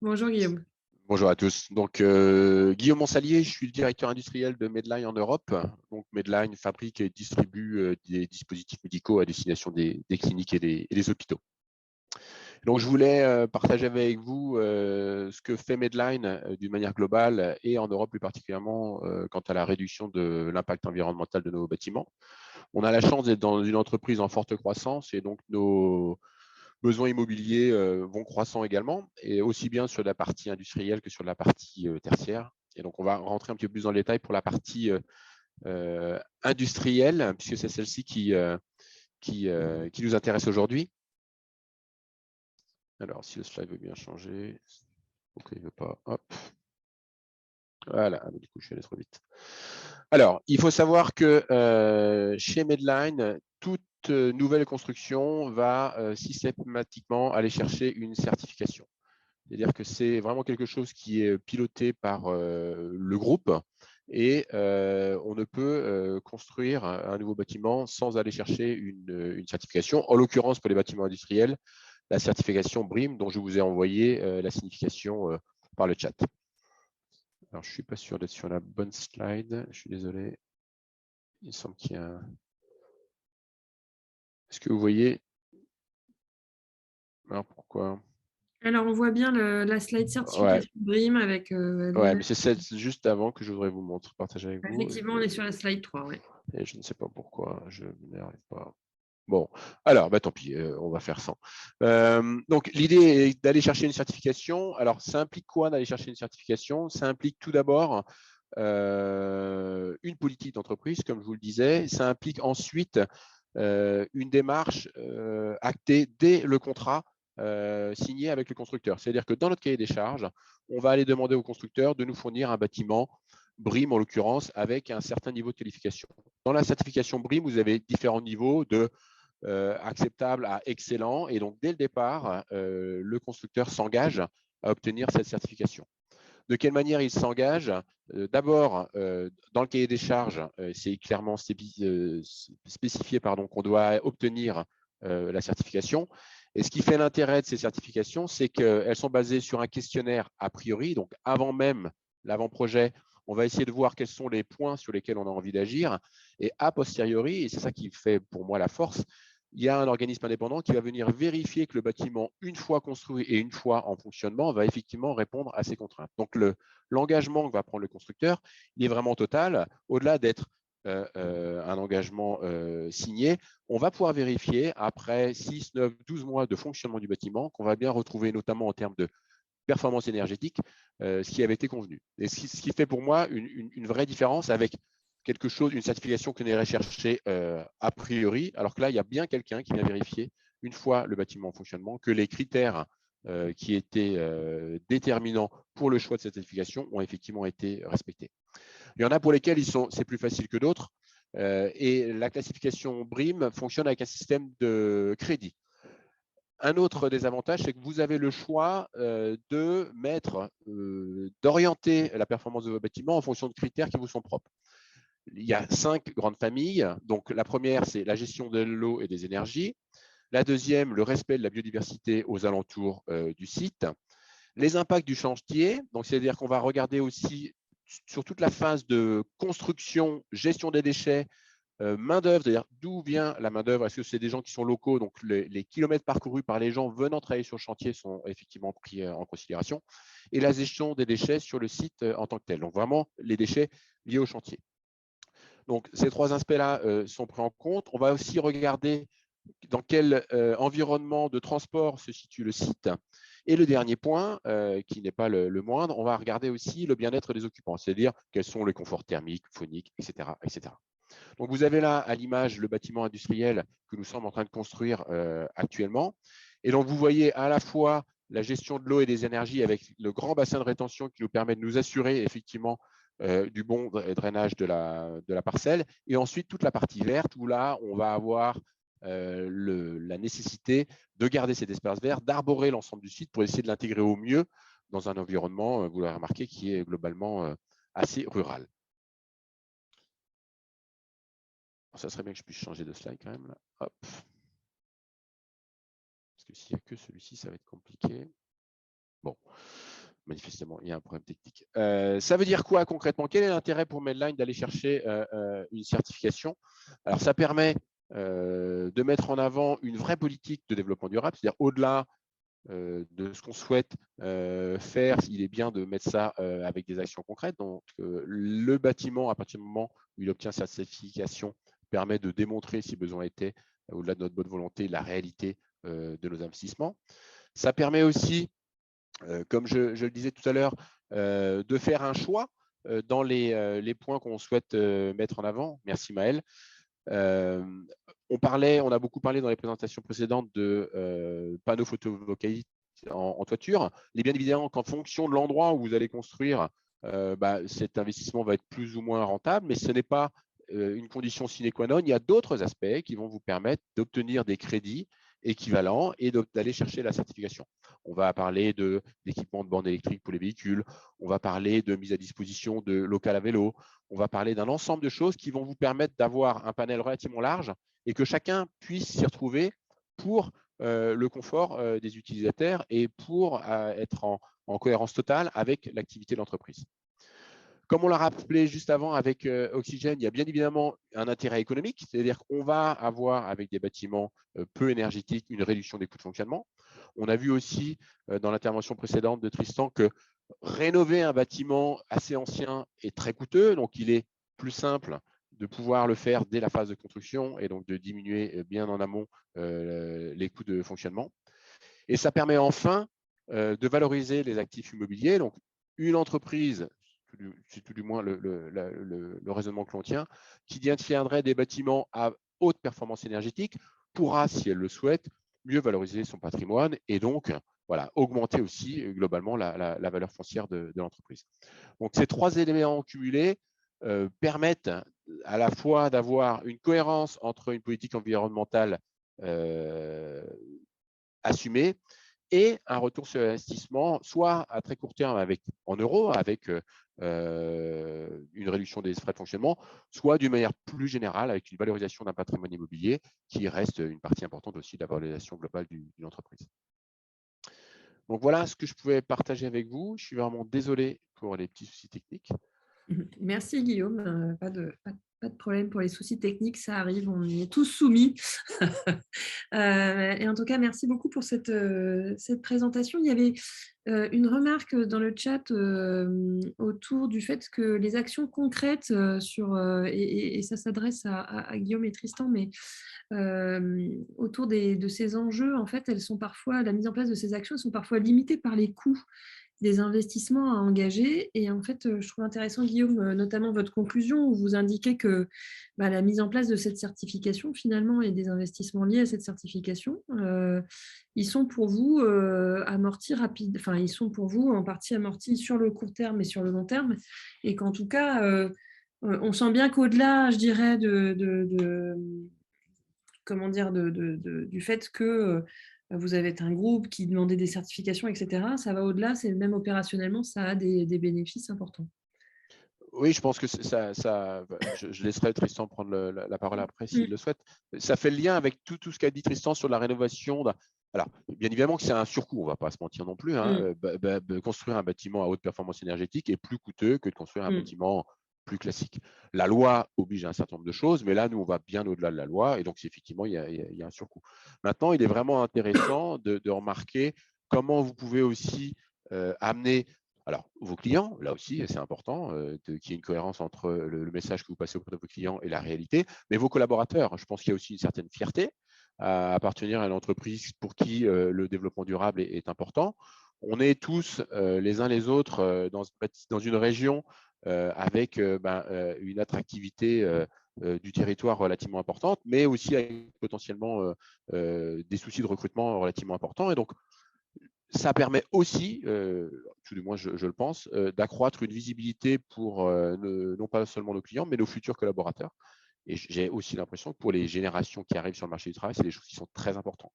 Bonjour Guillaume. Bonjour à tous. Donc, Guillaume Monsalier, je suis le directeur industriel de Medline en Europe. Donc, Medline fabrique et distribue des dispositifs médicaux à destination des cliniques et des hôpitaux. Donc, je voulais partager avec vous ce que fait Medline d'une manière globale et en Europe plus particulièrement quant à la réduction de l'impact environnemental de nos bâtiments. On a la chance d'être dans une entreprise en forte croissance et donc nos besoins immobiliers vont croissant également, et aussi bien sur la partie industrielle que sur la partie tertiaire. Et donc, on va rentrer un petit peu plus dans le détail pour la partie industrielle, puisque c'est celle-ci qui nous intéresse aujourd'hui. Alors, si le slide veut bien changer. Ok, il ne veut pas. Hop. Voilà, du coup, je suis allé trop vite. Alors, il faut savoir que chez Medline, toute nouvelle construction va systématiquement aller chercher une certification. C'est-à-dire que c'est vraiment quelque chose qui est piloté par le groupe et on ne peut construire un nouveau bâtiment sans aller chercher une certification. En l'occurrence, pour les bâtiments industriels, la certification BREEAM, dont je vous ai envoyé la signification par le chat. Alors, je ne suis pas sûr d'être sur la bonne slide. Je suis désolé. Il semble qu'il y a un... Est-ce que vous voyez? Alors, pourquoi? Alors, on voit bien la slide certification BREEAM avec ouais, mais c'est celle juste avant que je voudrais vous montrer, partager avec vous. Effectivement, on est sur la slide 3, ouais. Et je ne sais pas pourquoi, je n'y arrive pas. Bon, alors, tant pis, on va faire sans. Donc, l'idée est d'aller chercher une certification. Alors, ça implique quoi d'aller chercher une certification? Ça implique tout d'abord une politique d'entreprise, comme je vous le disais. Ça implique ensuite une démarche actée dès le contrat signé avec le constructeur. C'est-à-dire que dans notre cahier des charges, on va aller demander au constructeur de nous fournir un bâtiment BREEAM, en l'occurrence, avec un certain niveau de qualification. Dans la certification BREEAM, vous avez différents niveaux de acceptable à excellent. Et donc, dès le départ, le constructeur s'engage à obtenir cette certification. De quelle manière il s'engage? D'abord, dans le cahier des charges, c'est clairement spécifié qu'on doit obtenir la certification. Et ce qui fait l'intérêt de ces certifications, c'est qu'elles sont basées sur un questionnaire a priori, donc avant même l'avant-projet, on va essayer de voir quels sont les points sur lesquels on a envie d'agir. Et a posteriori, et c'est ça qui fait pour moi la force, il y a un organisme indépendant qui va venir vérifier que le bâtiment, une fois construit et une fois en fonctionnement, va effectivement répondre à ces contraintes. Donc, l'engagement que va prendre le constructeur, il est vraiment total. Au-delà d'être un engagement signé, on va pouvoir vérifier après 6, 9, 12 mois de fonctionnement du bâtiment qu'on va bien retrouver notamment en termes de performance énergétique ce qui avait été convenu. Et ce qui fait pour moi une vraie différence avec quelque chose, une certification qu'on irait chercher a priori, alors que là, il y a bien quelqu'un qui vient vérifier, une fois le bâtiment en fonctionnement, que les critères qui étaient déterminants pour le choix de cette certification ont effectivement été respectés. Il y en a pour lesquels c'est plus facile que d'autres, et la classification BREEAM fonctionne avec un système de crédit. Un autre des avantages, c'est que vous avez le choix d'orienter la performance de vos bâtiments en fonction de critères qui vous sont propres. Il y a 5 grandes familles. Donc, la première, c'est la gestion de l'eau et des énergies. La deuxième, le respect de la biodiversité aux alentours du site. Les impacts du chantier, donc c'est-à-dire qu'on va regarder aussi sur toute la phase de construction, gestion des déchets, main-d'œuvre, c'est-à-dire d'où vient la main-d'œuvre, est-ce que c'est des gens qui sont locaux, donc les kilomètres parcourus par les gens venant travailler sur le chantier sont effectivement pris en considération, et la gestion des déchets sur le site en tant que tel, donc vraiment les déchets liés au chantier. Donc, ces 3 aspects-là sont pris en compte. On va aussi regarder dans quel environnement de transport se situe le site. Et le dernier point, qui n'est pas le moindre, on va regarder aussi le bien-être des occupants, c'est-à-dire quels sont les conforts thermiques, phoniques, etc., etc. Donc, vous avez là à l'image le bâtiment industriel que nous sommes en train de construire actuellement. Et donc, vous voyez à la fois la gestion de l'eau et des énergies avec le grand bassin de rétention qui nous permet de nous assurer effectivement du bon drainage de la parcelle, et ensuite toute la partie verte où là, on va avoir la nécessité de garder cet espace vert, d'arborer l'ensemble du site pour essayer de l'intégrer au mieux dans un environnement, vous l'avez remarqué, qui est globalement assez rural. Ça serait bien que je puisse changer de slide quand même. Là. Hop. Parce que s'il n'y a que celui-ci, ça va être compliqué. Bon, manifestement, il y a un problème technique. Ça veut dire quoi concrètement? Quel est l'intérêt pour Medline d'aller chercher une certification? Alors, ça permet de mettre en avant une vraie politique de développement durable, c'est-à-dire au-delà de ce qu'on souhaite faire, il est bien de mettre ça avec des actions concrètes. Donc, le bâtiment, à partir du moment où il obtient sa certification, permet de démontrer, si besoin était, au-delà de notre bonne volonté, la réalité de nos investissements. Ça permet aussi, comme je le disais tout à l'heure, de faire un choix dans les points qu'on souhaite mettre en avant. Merci Maël. On a beaucoup parlé dans les présentations précédentes de panneaux photovoltaïques en toiture. Il est bien évidemment qu'en fonction de l'endroit où vous allez construire, cet investissement va être plus ou moins rentable, mais ce n'est pas une condition sine qua non. Il y a d'autres aspects qui vont vous permettre d'obtenir des crédits équivalents et d'aller chercher la certification. On va parler d'équipement de bornes électriques pour les véhicules, on va parler de mise à disposition de locales à vélo, on va parler d'un ensemble de choses qui vont vous permettre d'avoir un panel relativement large et que chacun puisse s'y retrouver pour le confort des utilisateurs et pour être en cohérence totale avec l'activité de l'entreprise. Comme on l'a rappelé juste avant avec Oxygène, il y a bien évidemment un intérêt économique, c'est-à-dire qu'on va avoir avec des bâtiments peu énergétiques une réduction des coûts de fonctionnement. On a vu aussi dans l'intervention précédente de Tristan que rénover un bâtiment assez ancien est très coûteux, donc il est plus simple de pouvoir le faire dès la phase de construction et donc de diminuer bien en amont les coûts de fonctionnement. Et ça permet enfin de valoriser les actifs immobiliers. Donc, une entreprise, c'est tout du moins le raisonnement que l'on tient, qui tiendrait des bâtiments à haute performance énergétique, pourra, si elle le souhaite, mieux valoriser son patrimoine et donc voilà, augmenter aussi globalement la valeur foncière de l'entreprise. Donc, ces trois éléments cumulés permettent à la fois d'avoir une cohérence entre une politique environnementale assumée et un retour sur investissement, soit à très court terme en euros, avec une réduction des frais de fonctionnement, soit d'une manière plus générale, avec une valorisation d'un patrimoine immobilier qui reste une partie importante aussi de la valorisation globale d'une entreprise. Donc voilà ce que je pouvais partager avec vous. Je suis vraiment désolé pour les petits soucis techniques. Merci Guillaume, pas de problème pour les soucis techniques, ça arrive, on y est tous soumis. Et en tout cas, merci beaucoup pour cette présentation. Il y avait une remarque dans le chat autour du fait que les actions concrètes et ça s'adresse à Guillaume et Tristan, mais autour de ces enjeux, en fait, la mise en place de ces actions, elles sont parfois limitées par les coûts des investissements à engager. Et en fait, je trouve intéressant, Guillaume, notamment votre conclusion où vous indiquez que la mise en place de cette certification, finalement, et des investissements liés à cette certification, ils sont pour vous amortis rapide. Enfin, ils sont pour vous en partie amortis sur le court terme et sur le long terme. Et qu'en tout cas, on sent bien qu'au-delà, je dirais, du fait que vous avez un groupe qui demandait des certifications, etc. Ça va au-delà, c'est même opérationnellement, ça a des bénéfices importants. Oui, je pense que je laisserai Tristan prendre la parole après s'il le souhaite. Ça fait le lien avec tout ce qu'a dit Tristan sur la rénovation. Alors, bien évidemment que c'est un surcoût, on ne va pas se mentir non plus. Construire un bâtiment à haute performance énergétique est plus coûteux que de construire un bâtiment plus classique. La loi oblige à un certain nombre de choses, mais là, nous, on va bien au-delà de la loi, et donc effectivement, il y a un surcoût. Maintenant, il est vraiment intéressant de remarquer comment vous pouvez aussi amener vos clients, là aussi, c'est important qu'il y ait une cohérence entre le message que vous passez auprès de vos clients et la réalité, mais vos collaborateurs, je pense qu'il y a aussi une certaine fierté à appartenir à une entreprise pour qui le développement durable est important. On est tous les uns les autres dans une région avec une attractivité du territoire relativement importante, mais aussi avec potentiellement des soucis de recrutement relativement importants. Et donc, ça permet aussi, tout du moins je le pense, d'accroître une visibilité pour non pas seulement nos clients, mais nos futurs collaborateurs. Et j'ai aussi l'impression que pour les générations qui arrivent sur le marché du travail, c'est des choses qui sont très importantes.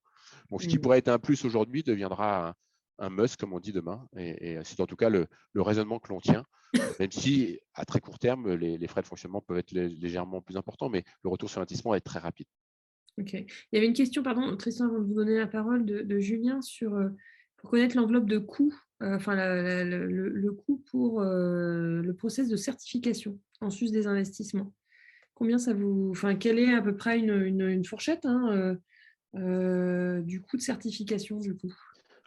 Donc, ce qui pourrait être un plus aujourd'hui deviendra un must, comme on dit demain. Et c'est en tout cas le raisonnement que l'on tient, même si à très court terme, les frais de fonctionnement peuvent être légèrement plus importants, mais le retour sur l'investissement va être très rapide. Ok. Il y avait une question, pardon, Tristan, avant de vous donner la parole, de Julien pour connaître l'enveloppe de coût, enfin le coût pour le process de certification en sus des investissements. Combien ça vous, enfin, quelle est à peu près une fourchette du coût de certification du coup?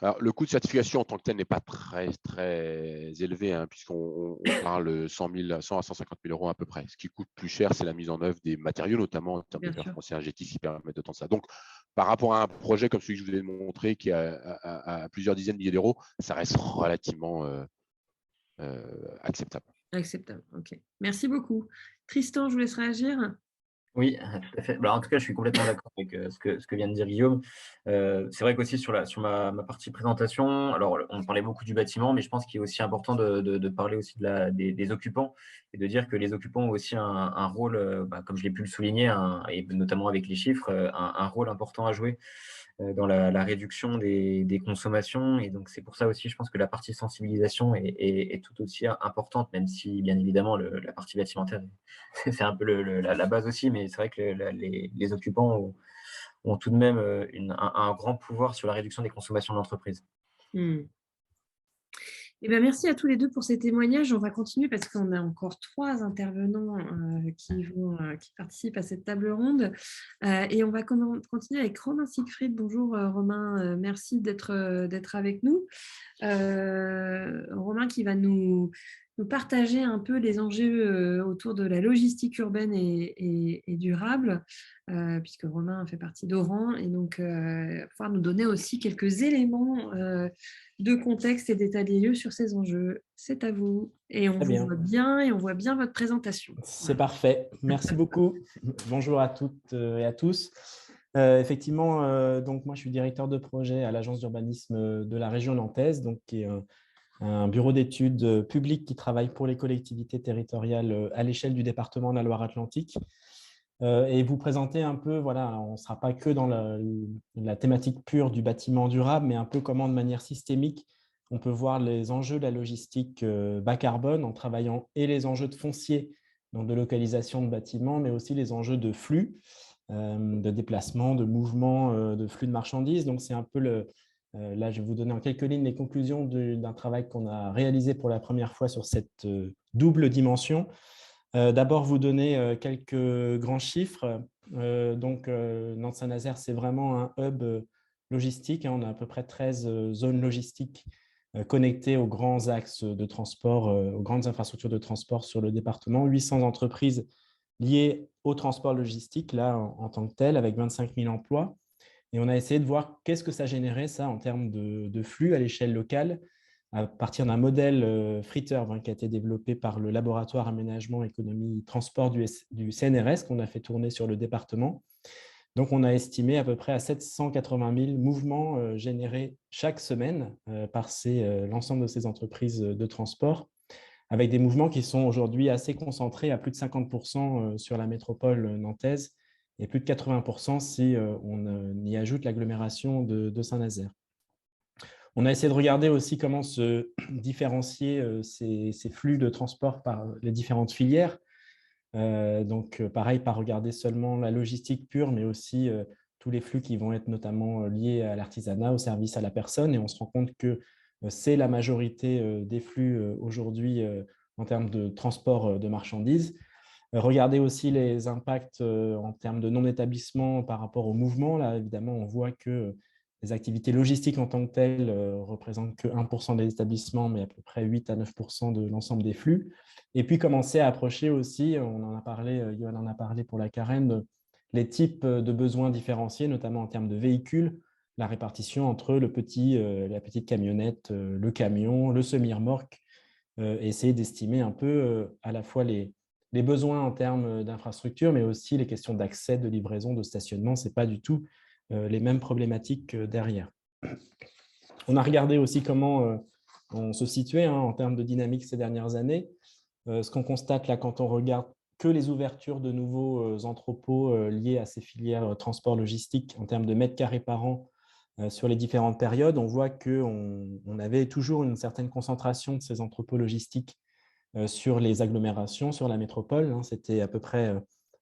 Alors, le coût de certification en tant que tel n'est pas très, très élevé, hein, puisqu'on parle 100 à 150 000 euros à peu près. Ce qui coûte plus cher, c'est la mise en œuvre des matériaux, notamment en termes de performance énergétique qui permettent de tendre ça. Donc, par rapport à un projet comme celui que je vous ai montré, qui est à plusieurs dizaines de milliers d'euros, ça reste relativement acceptable. Acceptable, ok. Merci beaucoup. Tristan, je vous laisse réagir. Oui, tout à fait. En tout cas, je suis complètement d'accord avec ce que vient de dire Guillaume. C'est vrai qu'aussi sur ma partie présentation, alors on parlait beaucoup du bâtiment, mais je pense qu'il est aussi important de parler aussi des occupants et de dire que les occupants ont aussi un rôle, comme je l'ai pu le souligner, et notamment avec les chiffres, un rôle important à jouer dans la réduction des consommations. Et donc, c'est pour ça aussi, je pense que la partie sensibilisation est tout aussi importante, même si, bien évidemment, la partie bâtimentaire, c'est un peu la base aussi. Mais c'est vrai que les occupants ont tout de même un grand pouvoir sur la réduction des consommations de l'entreprise. Eh bien, merci à tous les deux pour ces témoignages. On va continuer parce qu'on a encore 3 intervenants qui participent à cette table ronde. Et on va continuer avec Romain Siegfried. Bonjour Romain, merci d'être avec nous. Romain qui va nous partager un peu les enjeux autour de la logistique urbaine et durable, puisque Romain fait partie d'Oran, et donc pouvoir nous donner aussi quelques éléments de contexte et d'état des lieux sur ces enjeux. C'est à vous. Et on vous voit bien et on voit bien votre présentation. C'est parfait. Merci beaucoup. Bonjour à toutes et à tous. Effectivement, donc moi, je suis directeur de projet à l'agence d'urbanisme de la région nantaise, donc qui est un bureau d'études publiques qui travaille pour les collectivités territoriales à l'échelle du département de la Loire-Atlantique. Et vous présenter un peu, voilà, on ne sera pas que dans la thématique pure du bâtiment durable, mais un peu comment, de manière systémique, on peut voir les enjeux de la logistique bas carbone en travaillant et les enjeux de foncier, donc de localisation de bâtiments, mais aussi les enjeux de flux, de déplacement, de mouvement, de flux de marchandises. Donc, c'est un peu là, je vais vous donner en quelques lignes les conclusions d'un travail qu'on a réalisé pour la première fois sur cette double dimension. D'abord, vous donner quelques grands chiffres. Nantes-Saint-Nazaire, c'est vraiment un hub logistique. On a à peu près 13 zones logistiques connectées aux grands axes de transport, aux grandes infrastructures de transport sur le département. 800 entreprises liées au transport logistique, là, en tant que tel, avec 25 000 emplois. Et on a essayé de voir qu'est-ce que ça générait, ça, en termes de flux à l'échelle locale, à partir d'un modèle Freeturb qui a été développé par le laboratoire aménagement, économie, transport du CNRS qu'on a fait tourner sur le département. Donc, on a estimé à peu près à 780 000 mouvements générés chaque semaine par l'ensemble de ces entreprises de transport, avec des mouvements qui sont aujourd'hui assez concentrés à plus de 50% sur la métropole nantaise et plus de 80% si on y ajoute l'agglomération de Saint-Nazaire. On a essayé de regarder aussi comment se différencier ces flux de transport par les différentes filières. Donc, pareil, pas regarder seulement la logistique pure, mais aussi tous les flux qui vont être notamment liés à l'artisanat, au service à la personne. Et on se rend compte que c'est la majorité des flux aujourd'hui en termes de transport de marchandises. Regardez aussi les impacts en termes de non-établissement par rapport au mouvement. Là, évidemment, on voit que les activités logistiques en tant que telles représentent que 1% des établissements, mais à peu près 8 à 9% de l'ensemble des flux. Et puis, commencer à approcher aussi, on en a parlé, Yoann en a parlé pour la Carène, les types de besoins différenciés, notamment en termes de véhicules, la répartition entre la petite camionnette, le camion, le semi-remorque, essayer d'estimer un peu à la fois les besoins en termes d'infrastructure, mais aussi les questions d'accès, de livraison, de stationnement. Ce n'est pas du tout les mêmes problématiques derrière. On a regardé aussi comment on se situait en termes de dynamique ces dernières années. Ce qu'on constate là quand on regarde que les ouvertures de nouveaux entrepôts liés à ces filières transport logistique en termes de mètres carrés par an sur les différentes périodes, on voit qu'on avait toujours une certaine concentration de ces entrepôts logistiques sur les agglomérations, sur la métropole. C'était à peu près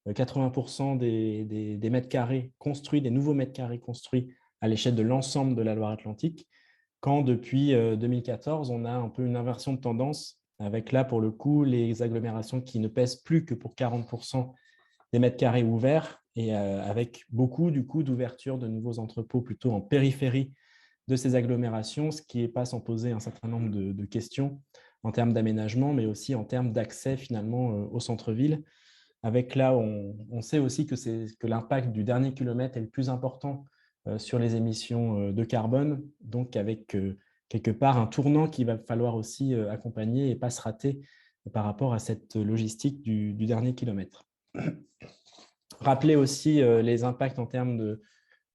80% des mètres carrés construits, des nouveaux mètres carrés construits à l'échelle de l'ensemble de la Loire-Atlantique, quand depuis 2014, on a un peu une inversion de tendance, avec là, pour le coup, les agglomérations qui ne pèsent plus que pour 40% des mètres carrés ouverts, et avec beaucoup, du coup, d'ouverture de nouveaux entrepôts plutôt en périphérie de ces agglomérations, ce qui n'est pas sans poser un certain nombre de questions en termes d'aménagement, mais aussi en termes d'accès finalement au centre-ville. Avec là, on sait aussi que l'impact du dernier kilomètre est le plus important sur les émissions de carbone, donc avec quelque part un tournant qu'il va falloir aussi accompagner et pas se rater par rapport à cette logistique du dernier kilomètre. Rappeler aussi les impacts en termes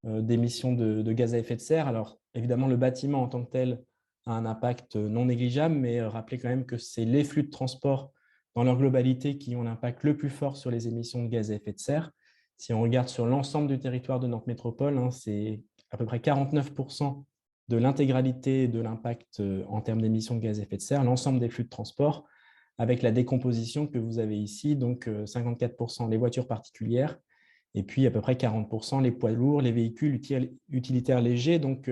d'émissions de gaz à effet de serre. Alors évidemment, le bâtiment en tant que tel a un impact non négligeable, mais rappeler quand même que c'est les flux de transport dans leur globalité qui ont l'impact le plus fort sur les émissions de gaz à effet de serre. Si on regarde sur l'ensemble du territoire de Nantes Métropole, c'est à peu près 49% de l'intégralité de l'impact en termes d'émissions de gaz à effet de serre, l'ensemble des flux de transport, avec la décomposition que vous avez ici, donc 54% les voitures particulières, et puis à peu près 40% les poids lourds, les véhicules utilitaires légers. Donc,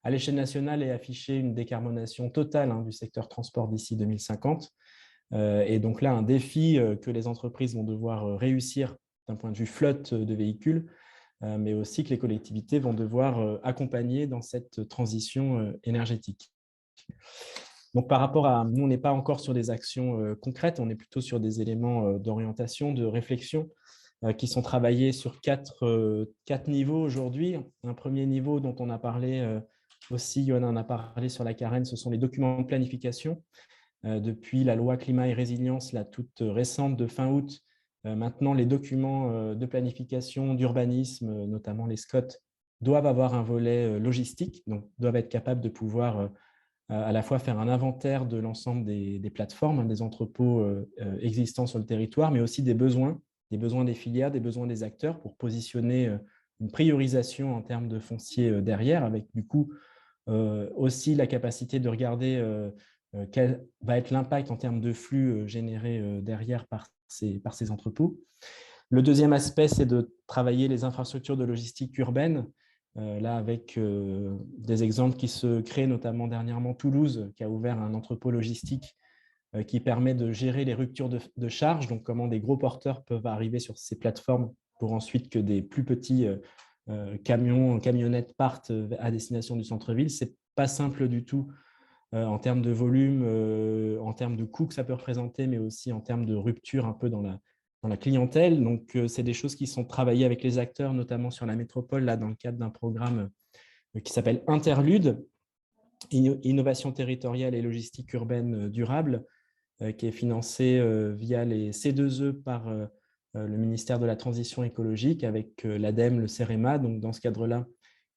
à l'échelle nationale est affichée une décarbonation totale du secteur transport d'ici 2050. Et donc là, un défi que les entreprises vont devoir réussir d'un point de vue flotte de véhicules, mais aussi que les collectivités vont devoir accompagner dans cette transition énergétique. Donc, par rapport à nous, on n'est pas encore sur des actions concrètes, on est plutôt sur des éléments d'orientation, de réflexion qui sont travaillés sur quatre niveaux aujourd'hui. Un premier niveau dont on a parlé aussi, Johanna en a parlé sur la Carène, ce sont les documents de planification. Depuis la loi climat et résilience, la toute récente de fin août, maintenant les documents de planification, d'urbanisme, notamment les SCOT, doivent avoir un volet logistique, donc doivent être capables de pouvoir à la fois faire un inventaire de l'ensemble des plateformes, des entrepôts existants sur le territoire, mais aussi des besoins des filières, des besoins des acteurs pour positionner une priorisation en termes de foncier derrière, avec du coup aussi la capacité de regarder quel va être l'impact en termes de flux générés derrière par ces entrepôts. Le deuxième aspect, c'est de travailler les infrastructures de logistique urbaine, là avec des exemples qui se créent, notamment dernièrement Toulouse, qui a ouvert un entrepôt logistique qui permet de gérer les ruptures de charge, donc comment des gros porteurs peuvent arriver sur ces plateformes pour ensuite que des plus petits camionnettes partent à destination du centre-ville. Ce n'est pas simple du tout en termes de volume, en termes de coûts que ça peut représenter, mais aussi en termes de rupture un peu dans la clientèle. Donc, c'est des choses qui sont travaillées avec les acteurs, notamment sur la métropole, là, dans le cadre d'un programme qui s'appelle Interlude, Innovation territoriale et logistique urbaine durable, qui est financé via les C2E par le ministère de la Transition écologique avec l'ADEME, le CEREMA. Donc, dans ce cadre-là,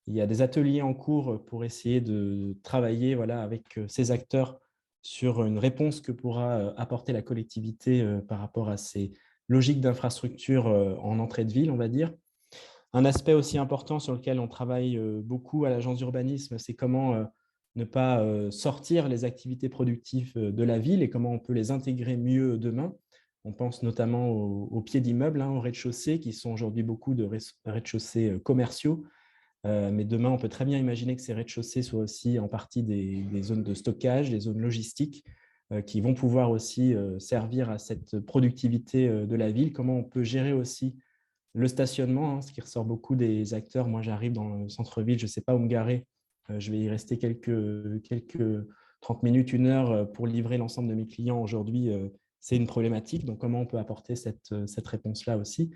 il y a des ateliers en cours pour essayer de travailler avec ces acteurs sur une réponse que pourra apporter la collectivité par rapport à ces logiques d'infrastructure en entrée de ville, on va dire. Un aspect aussi important sur lequel on travaille beaucoup à l'agence d'urbanisme, c'est comment ne pas sortir les activités productives de la ville et comment on peut les intégrer mieux demain. On pense notamment aux pieds d'immeubles, au rez-de-chaussée, qui sont aujourd'hui beaucoup de rez-de-chaussée commerciaux. Mais demain, on peut très bien imaginer que ces rez-de-chaussée soient aussi en partie des zones de stockage, des zones logistiques qui vont pouvoir aussi servir à cette productivité de la ville. Comment on peut gérer aussi le stationnement, ce qui ressort beaucoup des acteurs. Moi, j'arrive dans le centre-ville, je ne sais pas où me garer. Je vais y rester quelques 30 minutes, 1 heure pour livrer l'ensemble de mes clients. Aujourd'hui, c'est une problématique. Donc, comment on peut apporter cette réponse-là aussi?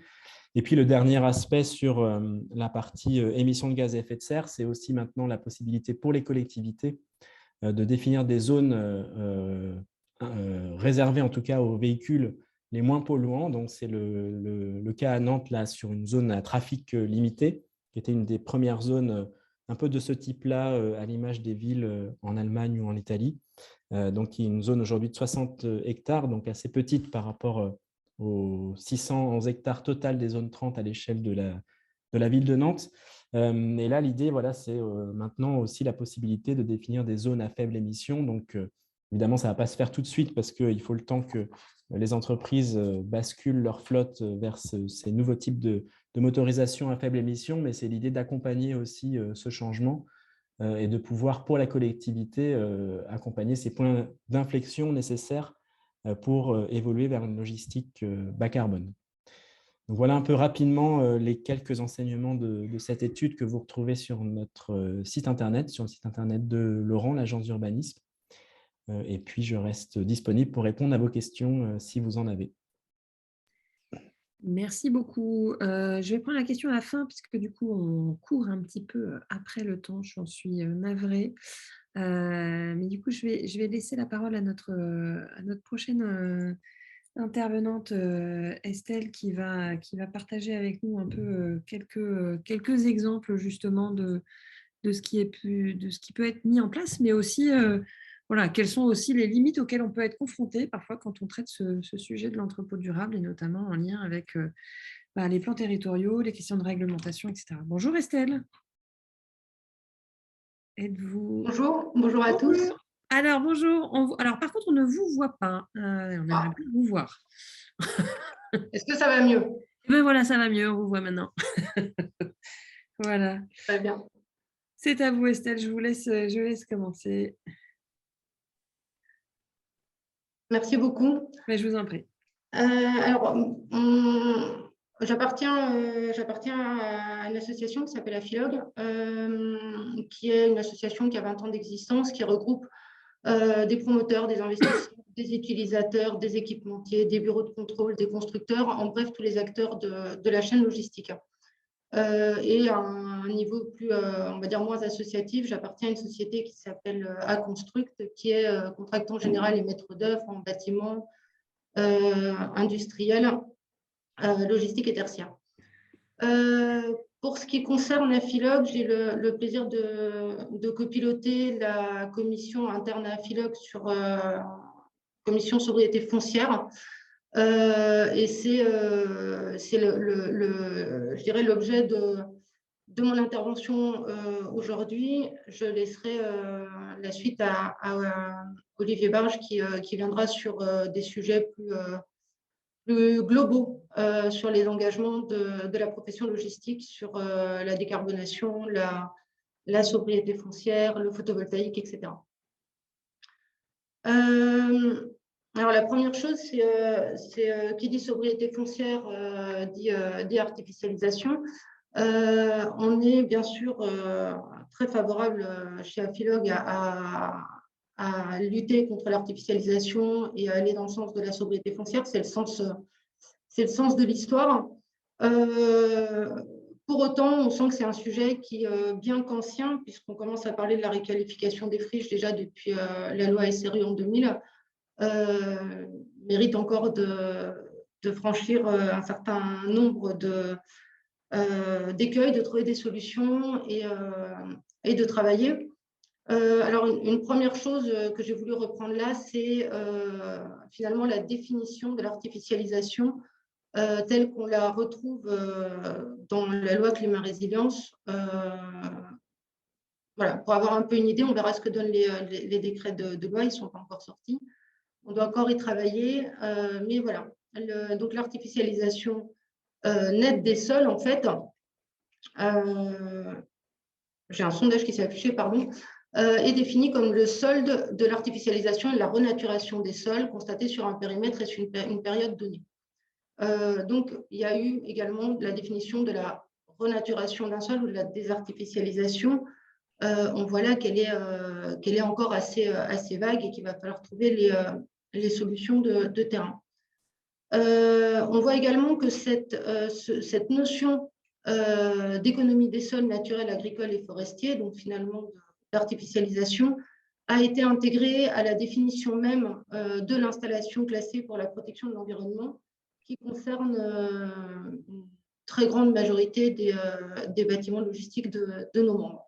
Et puis, le dernier aspect sur la partie émissions de gaz à effet de serre, c'est aussi maintenant la possibilité pour les collectivités de définir des zones réservées, en tout cas, aux véhicules les moins polluants. Donc, c'est le cas à Nantes, là, sur une zone à trafic limité, qui était une des premières zones un peu de ce type-là à l'image des villes en Allemagne ou en Italie. Donc, il y a une zone aujourd'hui de 60 hectares, donc assez petite par rapport aux 611 hectares total des zones 30 à l'échelle de la ville de Nantes. Et là, l'idée, voilà, c'est maintenant aussi la possibilité de définir des zones à faible émission. Donc, évidemment, ça ne va pas se faire tout de suite parce qu'il faut le temps que les entreprises basculent leur flotte vers ces nouveaux types de motorisation à faible émission, mais c'est l'idée d'accompagner aussi ce changement et de pouvoir, pour la collectivité, accompagner ces points d'inflexion nécessaires pour évoluer vers une logistique bas carbone. Donc voilà un peu rapidement les quelques enseignements de cette étude que vous retrouvez sur notre site internet, sur le site internet de Laurent, l'agence d'urbanisme. Et puis, je reste disponible pour répondre à vos questions si vous en avez. Merci beaucoup. Je vais prendre la question à la fin, puisque du coup, on court un petit peu après le temps. J'en suis navrée. Mais du coup, je vais laisser la parole à notre prochaine intervenante, Estelle, qui va partager avec nous un peu quelques exemples justement de ce qui peut être mis en place, mais aussi voilà, quelles sont aussi les limites auxquelles on peut être confronté parfois quand on traite ce sujet de l'entrepôt durable, et notamment en lien avec les plans territoriaux, les questions de réglementation, etc. Bonjour Estelle. Êtes-vous… Bonjour à tous. Alors bonjour. Alors par contre, on ne vous voit pas. On aimerait bien vous voir. Est-ce que ça va mieux? Ben voilà, ça va mieux, on vous voit maintenant. Voilà. Très bien. C'est à vous Estelle, je laisse commencer. Merci beaucoup. Mais je vous en prie. Alors, j'appartiens à une association qui s'appelle Afilog, qui est une association qui a 20 ans d'existence, qui regroupe des promoteurs, des investisseurs, des utilisateurs, des équipementiers, des bureaux de contrôle, des constructeurs, en bref, tous les acteurs de la chaîne logistique. Et à un niveau plus, on va dire, moins associatif, j'appartiens à une société qui s'appelle Aconstruct, qui est contractant général et maître d'œuvre en bâtiment industriel, logistique et tertiaire. Pour ce qui concerne Afilog, j'ai le plaisir de copiloter la commission interne à Afilog sur commission sobriété foncière. Et c'est je dirais l'objet de mon intervention aujourd'hui. Je laisserai la suite à Olivier Barge qui viendra sur des sujets plus globaux sur les engagements de la profession logistique sur la décarbonation, la sobriété foncière, le photovoltaïque, etc. Alors, la première chose, c'est qui dit sobriété foncière, dit artificialisation. On est bien sûr très favorable chez Afilog à lutter contre l'artificialisation et à aller dans le sens de la sobriété foncière. C'est le sens de l'histoire. Pour autant, on sent que c'est un sujet qui, bien qu'ancien, puisqu'on commence à parler de la réqualification des friches déjà depuis la loi SRU en 2000, mérite encore de franchir un certain nombre d'écueils, de trouver des solutions et de travailler. Alors, une première chose que j'ai voulu reprendre là, c'est finalement la définition de l'artificialisation telle qu'on la retrouve dans la loi climat-résilience. Voilà, pour avoir un peu une idée, on verra ce que donnent les décrets de loi, ils ne sont pas encore sortis. On doit encore y travailler, mais voilà. Donc, l'artificialisation nette des sols, en fait, j'ai un sondage qui s'est affiché, pardon, est défini comme le solde de l'artificialisation et de la renaturation des sols constatés sur un périmètre et sur une période donnée. Donc, il y a eu également la définition de la renaturation d'un sol ou de la désartificialisation. On voit là qu'elle est encore assez vague et qu'il va falloir trouver les solutions de terrain. On voit également que cette notion d'économie des sols naturels, agricoles et forestiers, donc finalement d'artificialisation, a été intégrée à la définition même de l'installation classée pour la protection de l'environnement, qui concerne une très grande majorité des bâtiments logistiques de nos membres.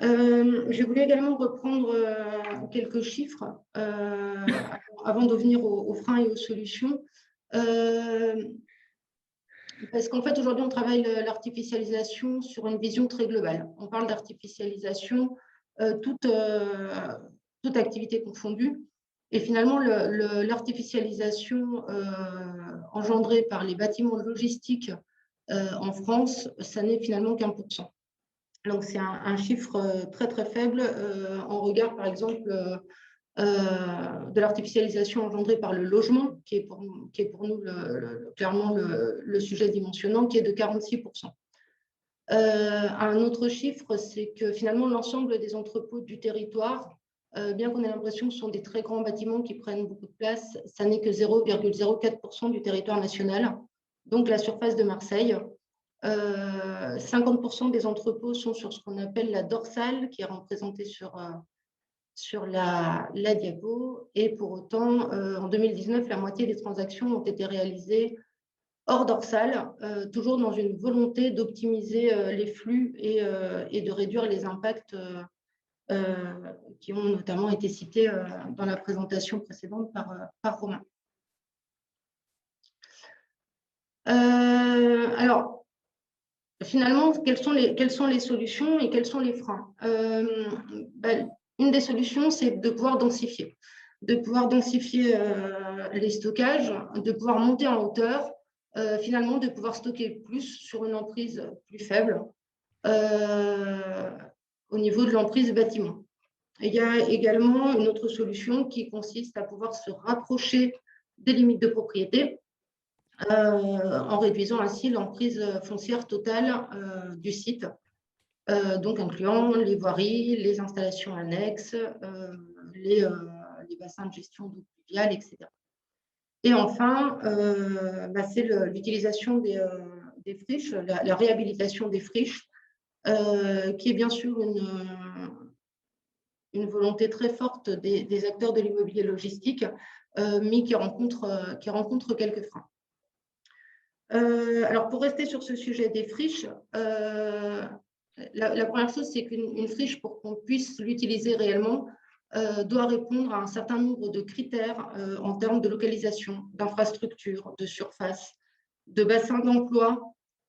J'ai voulu également reprendre quelques chiffres avant de venir aux freins et aux solutions. Parce qu'en fait, aujourd'hui, on travaille l'artificialisation sur une vision très globale. On parle d'artificialisation, toute activité confondue. Et finalement, l'artificialisation engendrée par les bâtiments logistiques en France, ça n'est finalement qu'1%. Donc, c'est un chiffre très, très faible en regard, par exemple, de l'artificialisation engendrée par le logement, qui est pour nous clairement le sujet dimensionnant, qui est de 46%. Un autre chiffre, c'est que finalement, l'ensemble des entrepôts du territoire, bien qu'on ait l'impression que ce sont des très grands bâtiments qui prennent beaucoup de place, ça n'est que 0,04% du territoire national, donc la surface de Marseille. 50% des entrepôts sont sur ce qu'on appelle la dorsale, qui est représentée sur la diapo. Et pour autant, en 2019, la moitié des transactions ont été réalisées hors dorsale, toujours dans une volonté d'optimiser les flux et de réduire les impacts qui ont notamment été cités dans la présentation précédente par Romain. Alors, finalement, quelles sont les solutions et quels sont les freins? Une des solutions, c'est de pouvoir densifier. Les stockages, de pouvoir monter en hauteur, finalement, de pouvoir stocker plus sur une emprise plus faible au niveau de l'emprise bâtiment. Et il y a également une autre solution qui consiste à pouvoir se rapprocher des limites de propriété, en réduisant ainsi l'emprise foncière totale du site, donc incluant les voiries, les installations annexes, les bassins de gestion d'eau pluviale, etc. Et enfin, c'est l'utilisation des friches, la réhabilitation des friches, qui est bien sûr une volonté très forte des acteurs de l'immobilier logistique, mais qui rencontre quelques freins. Alors, pour rester sur ce sujet des friches, la première chose, c'est qu'une friche, pour qu'on puisse l'utiliser réellement, doit répondre à un certain nombre de critères en termes de localisation, d'infrastructure, de surface, de bassin d'emploi.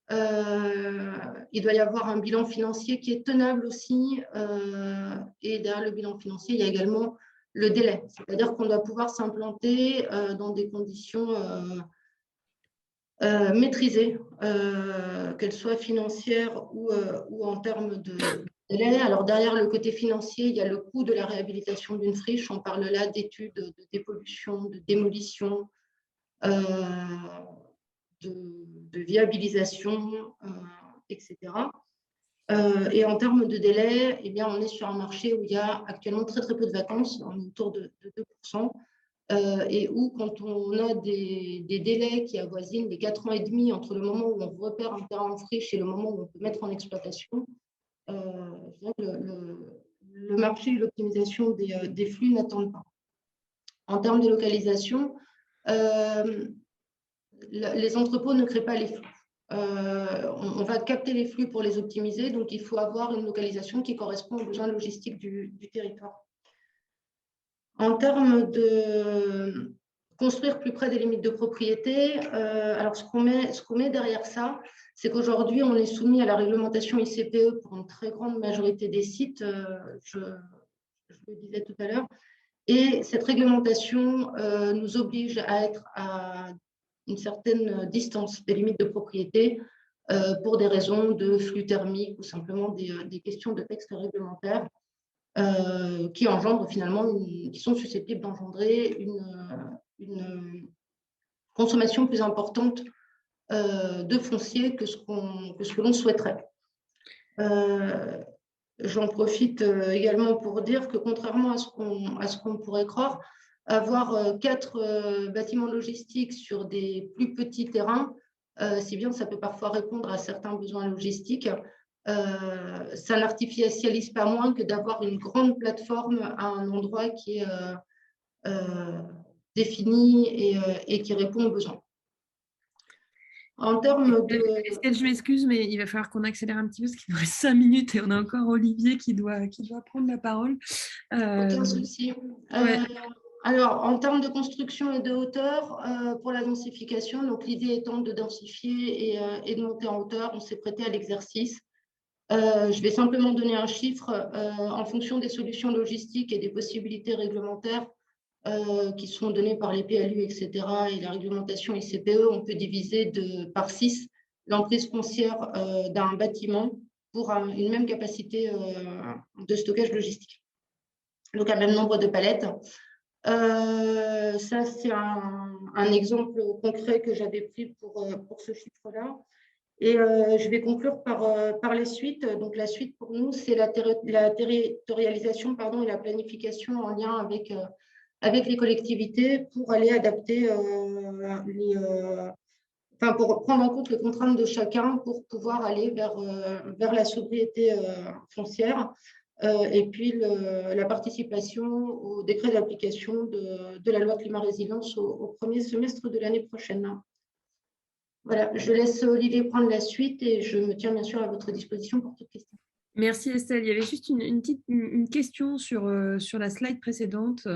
Il doit y avoir un bilan financier qui est tenable aussi. Et derrière le bilan financier, il y a également le délai. C'est-à-dire qu'on doit pouvoir s'implanter dans des conditions maîtrisées, qu'elles soient financières ou en termes de délai. Alors, derrière le côté financier, il y a le coût de la réhabilitation d'une friche. On parle là d'études de dépollution, de démolition, de viabilisation, etc. Et en termes de délai, eh bien, on est sur un marché où il y a actuellement très, très peu de vacances, autour de 2%. Et où, quand on a des délais qui avoisinent les 4 ans et demi entre le moment où on repère un terrain en friche et le moment où on peut mettre en exploitation, le marché et l'optimisation des flux n'attendent pas. En termes de localisation, les entrepôts ne créent pas les flux. On va capter les flux pour les optimiser, donc il faut avoir une localisation qui correspond aux besoins logistiques du territoire. En termes de construire plus près des limites de propriété, alors ce qu'on met derrière ça, c'est qu'aujourd'hui, on est soumis à la réglementation ICPE pour une très grande majorité des sites, je le disais tout à l'heure, et cette réglementation nous oblige à être à une certaine distance des limites de propriété pour des raisons de flux thermique ou simplement des questions de texte réglementaire. Qui engendrent finalement, qui sont susceptibles d'engendrer une consommation plus importante de foncier que ce que l'on souhaiterait. J'en profite également pour dire que contrairement à ce qu'on pourrait croire, avoir 4 bâtiments logistiques sur des plus petits terrains, si bien ça peut parfois répondre à certains besoins logistiques, ça n'artificialise pas moins que d'avoir une grande plateforme à un endroit qui est défini et qui répond aux besoins. En termes de… Estelle, je m'excuse, mais il va falloir qu'on accélère un petit peu parce qu'il nous reste 5 minutes et on a encore Olivier qui doit prendre la parole. Aucun souci. Ouais. Alors, en termes de construction et de hauteur, pour la densification, donc l'idée étant de densifier et de monter en hauteur, on s'est prêté à l'exercice. Je vais simplement donner un chiffre. En fonction des solutions logistiques et des possibilités réglementaires qui sont données par les PLU, etc., et la réglementation ICPE, on peut diviser par 6 l'emprise foncière d'un bâtiment pour une même capacité de stockage logistique. Donc, un même nombre de palettes. Ça, c'est un exemple concret que j'avais pris pour ce chiffre-là. Et je vais conclure par les suites. Donc, la suite pour nous, c'est la territorialisation et la planification en lien avec les collectivités pour aller adapter pour prendre en compte les contraintes de chacun pour pouvoir aller vers la sobriété foncière. Et puis la participation au décret d'application de la loi climat résilience au premier semestre de l'année prochaine. Voilà, je laisse Olivier prendre la suite et je me tiens bien sûr à votre disposition pour toute question. Merci Estelle. Il y avait juste une question sur la slide précédente.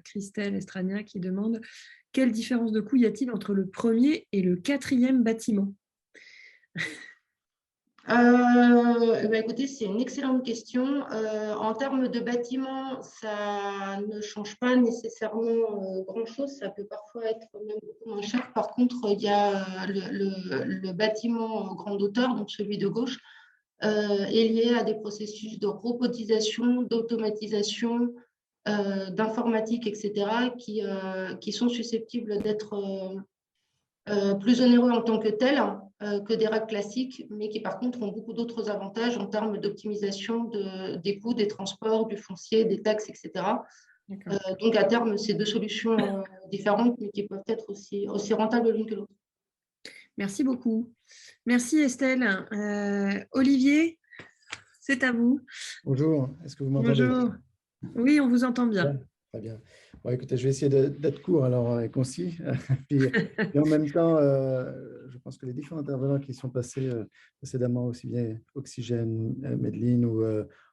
Christelle Estrania qui demande quelle différence de coût y a-t-il entre le premier et le quatrième bâtiment? Écoutez, c'est une excellente question. En termes de bâtiment, ça ne change pas nécessairement grand-chose. Ça peut parfois être même beaucoup moins cher. Par contre, il y a le bâtiment grande hauteur, donc celui de gauche, est lié à des processus de robotisation, d'automatisation, d'informatique, etc., qui sont susceptibles d'être plus onéreux en tant que tels que des règles classiques, mais qui par contre ont beaucoup d'autres avantages en termes d'optimisation des coûts, des transports, du foncier, des taxes, etc. Donc à terme, c'est deux solutions différentes, mais qui peuvent être aussi rentables l'une que l'autre. Merci beaucoup. Merci Estelle. Olivier, c'est à vous. Bonjour, est-ce que vous m'entendez? Bonjour. Oui, on vous entend bien. Très bien. Bon, écoutez, je vais essayer d'être court alors et concis. Et en même temps, je pense que les différents intervenants qui sont passés précédemment, aussi bien Oxygène, Medline ou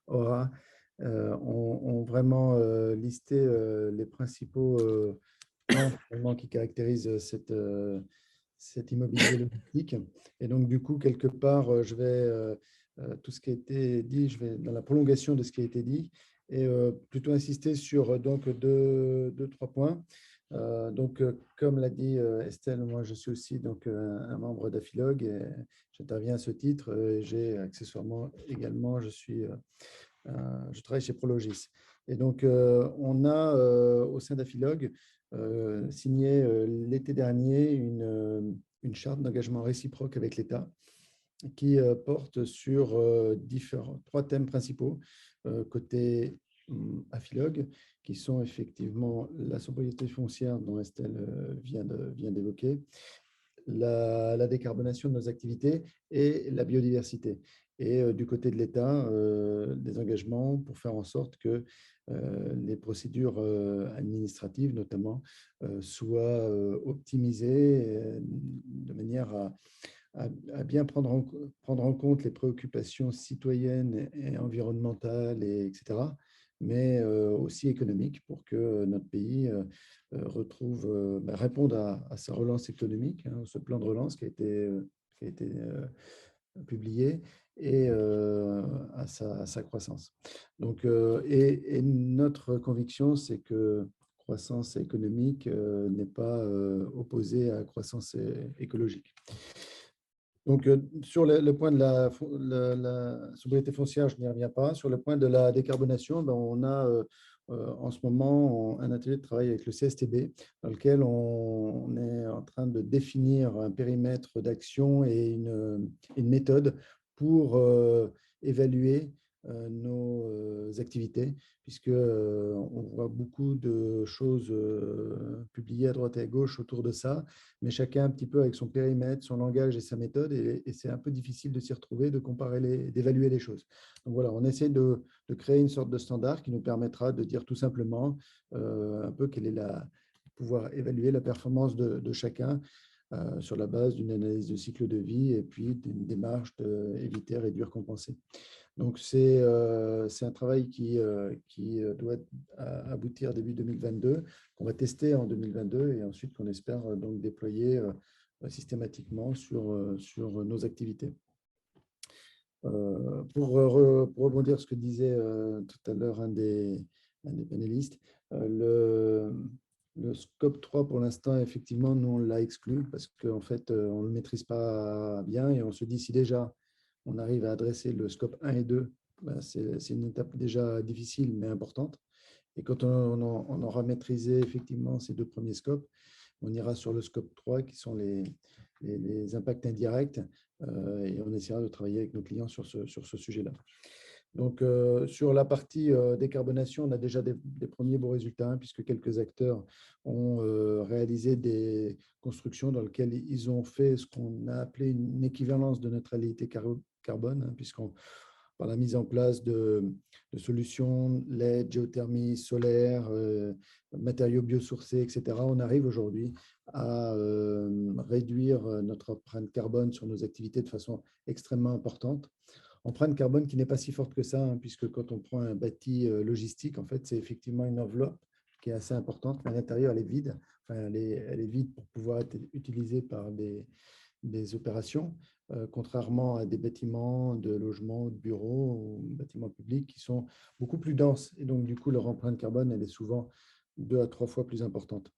Aura, ont vraiment listé les principaux points qui caractérisent cet immobilier logistique. Et donc, du coup, quelque part, je vais tout ce qui a été dit, je vais dans la prolongation de ce qui a été dit et plutôt insister sur donc deux, trois points. Comme l'a dit Estelle, moi je suis aussi donc un membre d'Afilog et j'interviens à ce titre. J'ai accessoirement également, je travaille chez Prologis. Et donc on a au sein d'Afilog signé l'été dernier une charte d'engagement réciproque avec l'État qui porte sur trois thèmes principaux côté Afilog, qui sont effectivement la sobriété foncière dont Estelle vient d'évoquer, la décarbonation de nos activités et la biodiversité. Et du côté de l'État, des engagements pour faire en sorte que les procédures administratives, notamment, soient optimisées de manière à bien prendre en compte les préoccupations citoyennes et environnementales, etc., mais aussi économiques pour que notre pays réponde à sa relance économique, ce plan de relance qui a été publié, et à sa croissance. Donc, et notre conviction, c'est que croissance économique n'est pas opposée à croissance écologique. Donc, sur le point de la sobriété foncière, je n'y reviens pas. Sur le point de la décarbonation, on a en ce moment un atelier de travail avec le CSTB dans lequel on est en train de définir un périmètre d'action et une méthode pour évaluer nos activités, puisqu'on voit beaucoup de choses publiées à droite et à gauche autour de ça, mais chacun un petit peu avec son périmètre, son langage et sa méthode, et c'est un peu difficile de s'y retrouver, de comparer, d'évaluer les choses. Donc voilà, on essaie de créer une sorte de standard qui nous permettra de dire tout simplement un peu quelle est pouvoir évaluer la performance de chacun sur la base d'une analyse de cycle de vie et puis d'une démarche d'éviter, réduire, compenser. Donc, c'est un travail qui doit aboutir début 2022, qu'on va tester en 2022 et ensuite qu'on espère donc déployer systématiquement sur nos activités. Pour rebondir sur ce que disait tout à l'heure un des panélistes, le scope 3, pour l'instant, effectivement, nous, on l'a exclu parce qu'en fait, on ne le maîtrise pas bien et on se dit si déjà on arrive à adresser le scope 1 et 2, ben c'est une étape déjà difficile mais importante. Et quand on aura maîtrisé effectivement ces 2 premiers scopes, on ira sur le scope 3 qui sont les impacts indirects et on essaiera de travailler avec nos clients sur ce sujet-là. Donc, sur la partie décarbonation, on a déjà des premiers beaux résultats hein, puisque quelques acteurs ont réalisé des constructions dans lesquelles ils ont fait ce qu'on a appelé une équivalence de neutralité carbone, hein, puisqu'on par la mise en place de solutions LED, géothermie, solaire, matériaux biosourcés, etc. On arrive aujourd'hui à réduire notre empreinte carbone sur nos activités de façon extrêmement importante. Empreinte carbone qui n'est pas si forte que ça, hein, puisque quand on prend un bâti logistique, en fait, c'est effectivement une enveloppe qui est assez importante, mais à l'intérieur, elle est vide. Enfin, elle est vide pour pouvoir être utilisée par des opérations, contrairement à des bâtiments de logement, de bureaux ou bâtiments publics qui sont beaucoup plus denses. Et donc, du coup, leur empreinte carbone, elle est souvent 2 à 3 fois plus importante.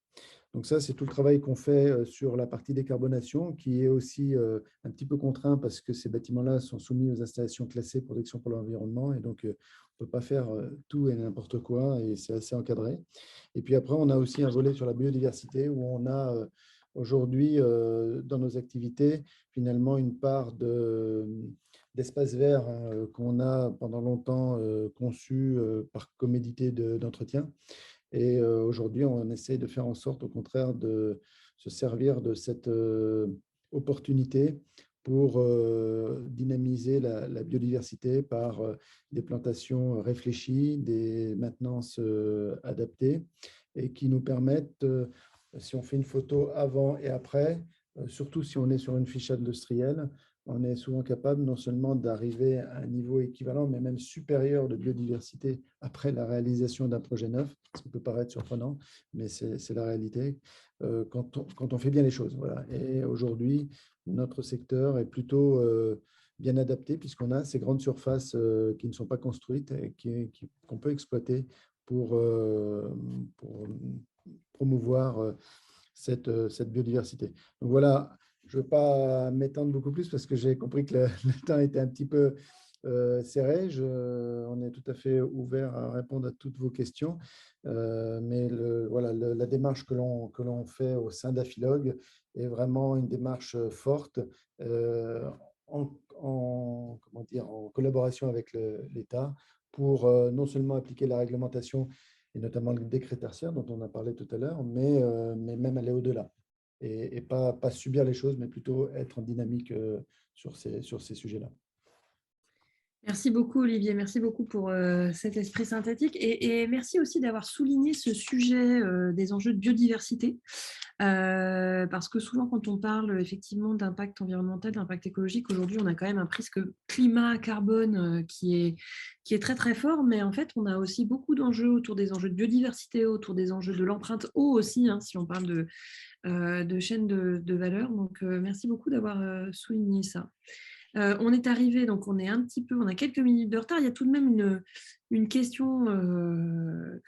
Donc ça, c'est tout le travail qu'on fait sur la partie décarbonation, qui est aussi un petit peu contraint parce que ces bâtiments-là sont soumis aux installations classées protection pour l'environnement. Et donc, on ne peut pas faire tout et n'importe quoi et c'est assez encadré. Et puis après, on a aussi un volet sur la biodiversité où on a aujourd'hui, dans nos activités, finalement, une part d'espace vert hein, qu'on a pendant longtemps conçu par commodité d'entretien. Et aujourd'hui, on essaie de faire en sorte, au contraire, de se servir de cette opportunité pour dynamiser la biodiversité par des plantations réfléchies, des maintenances adaptées et qui nous permettent, si on fait une photo avant et après, surtout si on est sur une fiche industrielle, on est souvent capable non seulement d'arriver à un niveau équivalent, mais même supérieur de biodiversité après la réalisation d'un projet neuf, ce qui peut paraître surprenant, mais c'est la réalité, quand on fait bien les choses. Voilà. Et aujourd'hui, notre secteur est plutôt bien adapté puisqu'on a ces grandes surfaces qui ne sont pas construites et qu'on peut exploiter pour promouvoir cette biodiversité. Donc voilà, je ne veux pas m'étendre beaucoup plus parce que j'ai compris que le temps était un petit peu serré. On est tout à fait ouvert à répondre à toutes vos questions. Mais voilà, la démarche que l'on fait au sein d'Afilog est vraiment une démarche forte en collaboration avec l'État pour non seulement appliquer la réglementation et notamment le décret tertiaire dont on a parlé tout à l'heure, mais même aller au-delà et pas subir les choses, mais plutôt être en dynamique sur ces sujets-là. Merci beaucoup, Olivier. Merci beaucoup pour cet esprit synthétique et merci aussi d'avoir souligné ce sujet des enjeux de biodiversité. Parce que souvent, quand on parle effectivement d'impact environnemental, d'impact écologique, aujourd'hui, on a quand même un prisme climat-carbone qui est très, très fort. Mais en fait, on a aussi beaucoup d'enjeux autour des enjeux de biodiversité, autour des enjeux de l'empreinte eau aussi, hein, si on parle de chaîne de valeur. Donc, merci beaucoup d'avoir souligné ça. On est arrivé, donc on a quelques minutes de retard. Il y a tout de même une question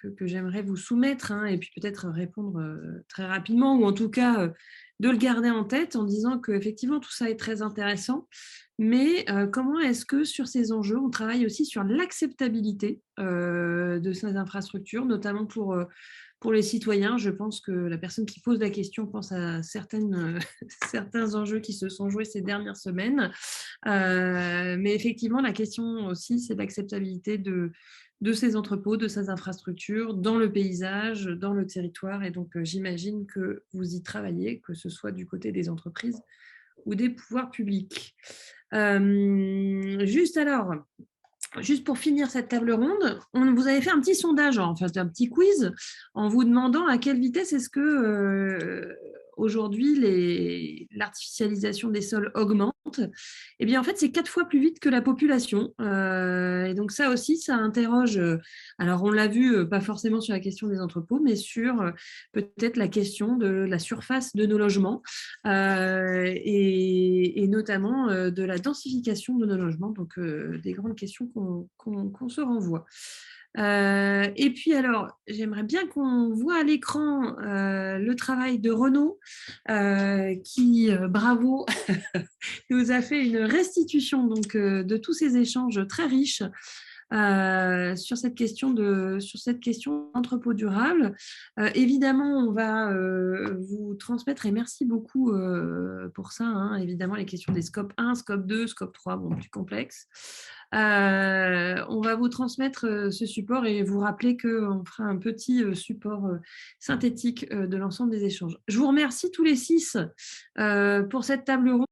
que j'aimerais vous soumettre hein, et puis peut-être répondre très rapidement ou en tout cas de le garder en tête en disant qu'effectivement tout ça est très intéressant. Mais comment est-ce que sur ces enjeux, on travaille aussi sur l'acceptabilité de ces infrastructures, notamment pour les citoyens? Je pense que la personne qui pose la question pense à certains enjeux qui se sont joués ces dernières semaines. Mais effectivement, la question aussi, c'est l'acceptabilité de ces entrepôts, de ces infrastructures dans le paysage, dans le territoire. Et donc, j'imagine que vous y travaillez, que ce soit du côté des entreprises ou des pouvoirs publics. Juste pour finir cette table ronde, vous avez fait un petit sondage, en fait, un petit quiz, en vous demandant à quelle vitesse est-ce que aujourd'hui, l'artificialisation des sols augmente, eh bien, en fait, c'est 4 fois plus vite que la population. Et donc, ça aussi, ça interroge. Alors, on l'a vu, pas forcément sur la question des entrepôts, mais sur peut-être la question de la surface de nos logements et notamment de la densification de nos logements. Donc, des grandes questions qu'on se renvoie. Et puis alors, j'aimerais bien qu'on voit à l'écran le travail de Renaud qui, bravo, nous a fait une restitution donc, de tous ces échanges très riches sur cette question d'entrepôt durable. Évidemment, on va vous transmettre, et merci beaucoup pour ça, hein, évidemment, les questions des scope 1, scope 2, scope 3, bon, plus complexe. On va vous transmettre ce support et vous rappeler qu'on fera un petit support synthétique de l'ensemble des échanges. Je vous remercie tous les 6 pour cette table ronde.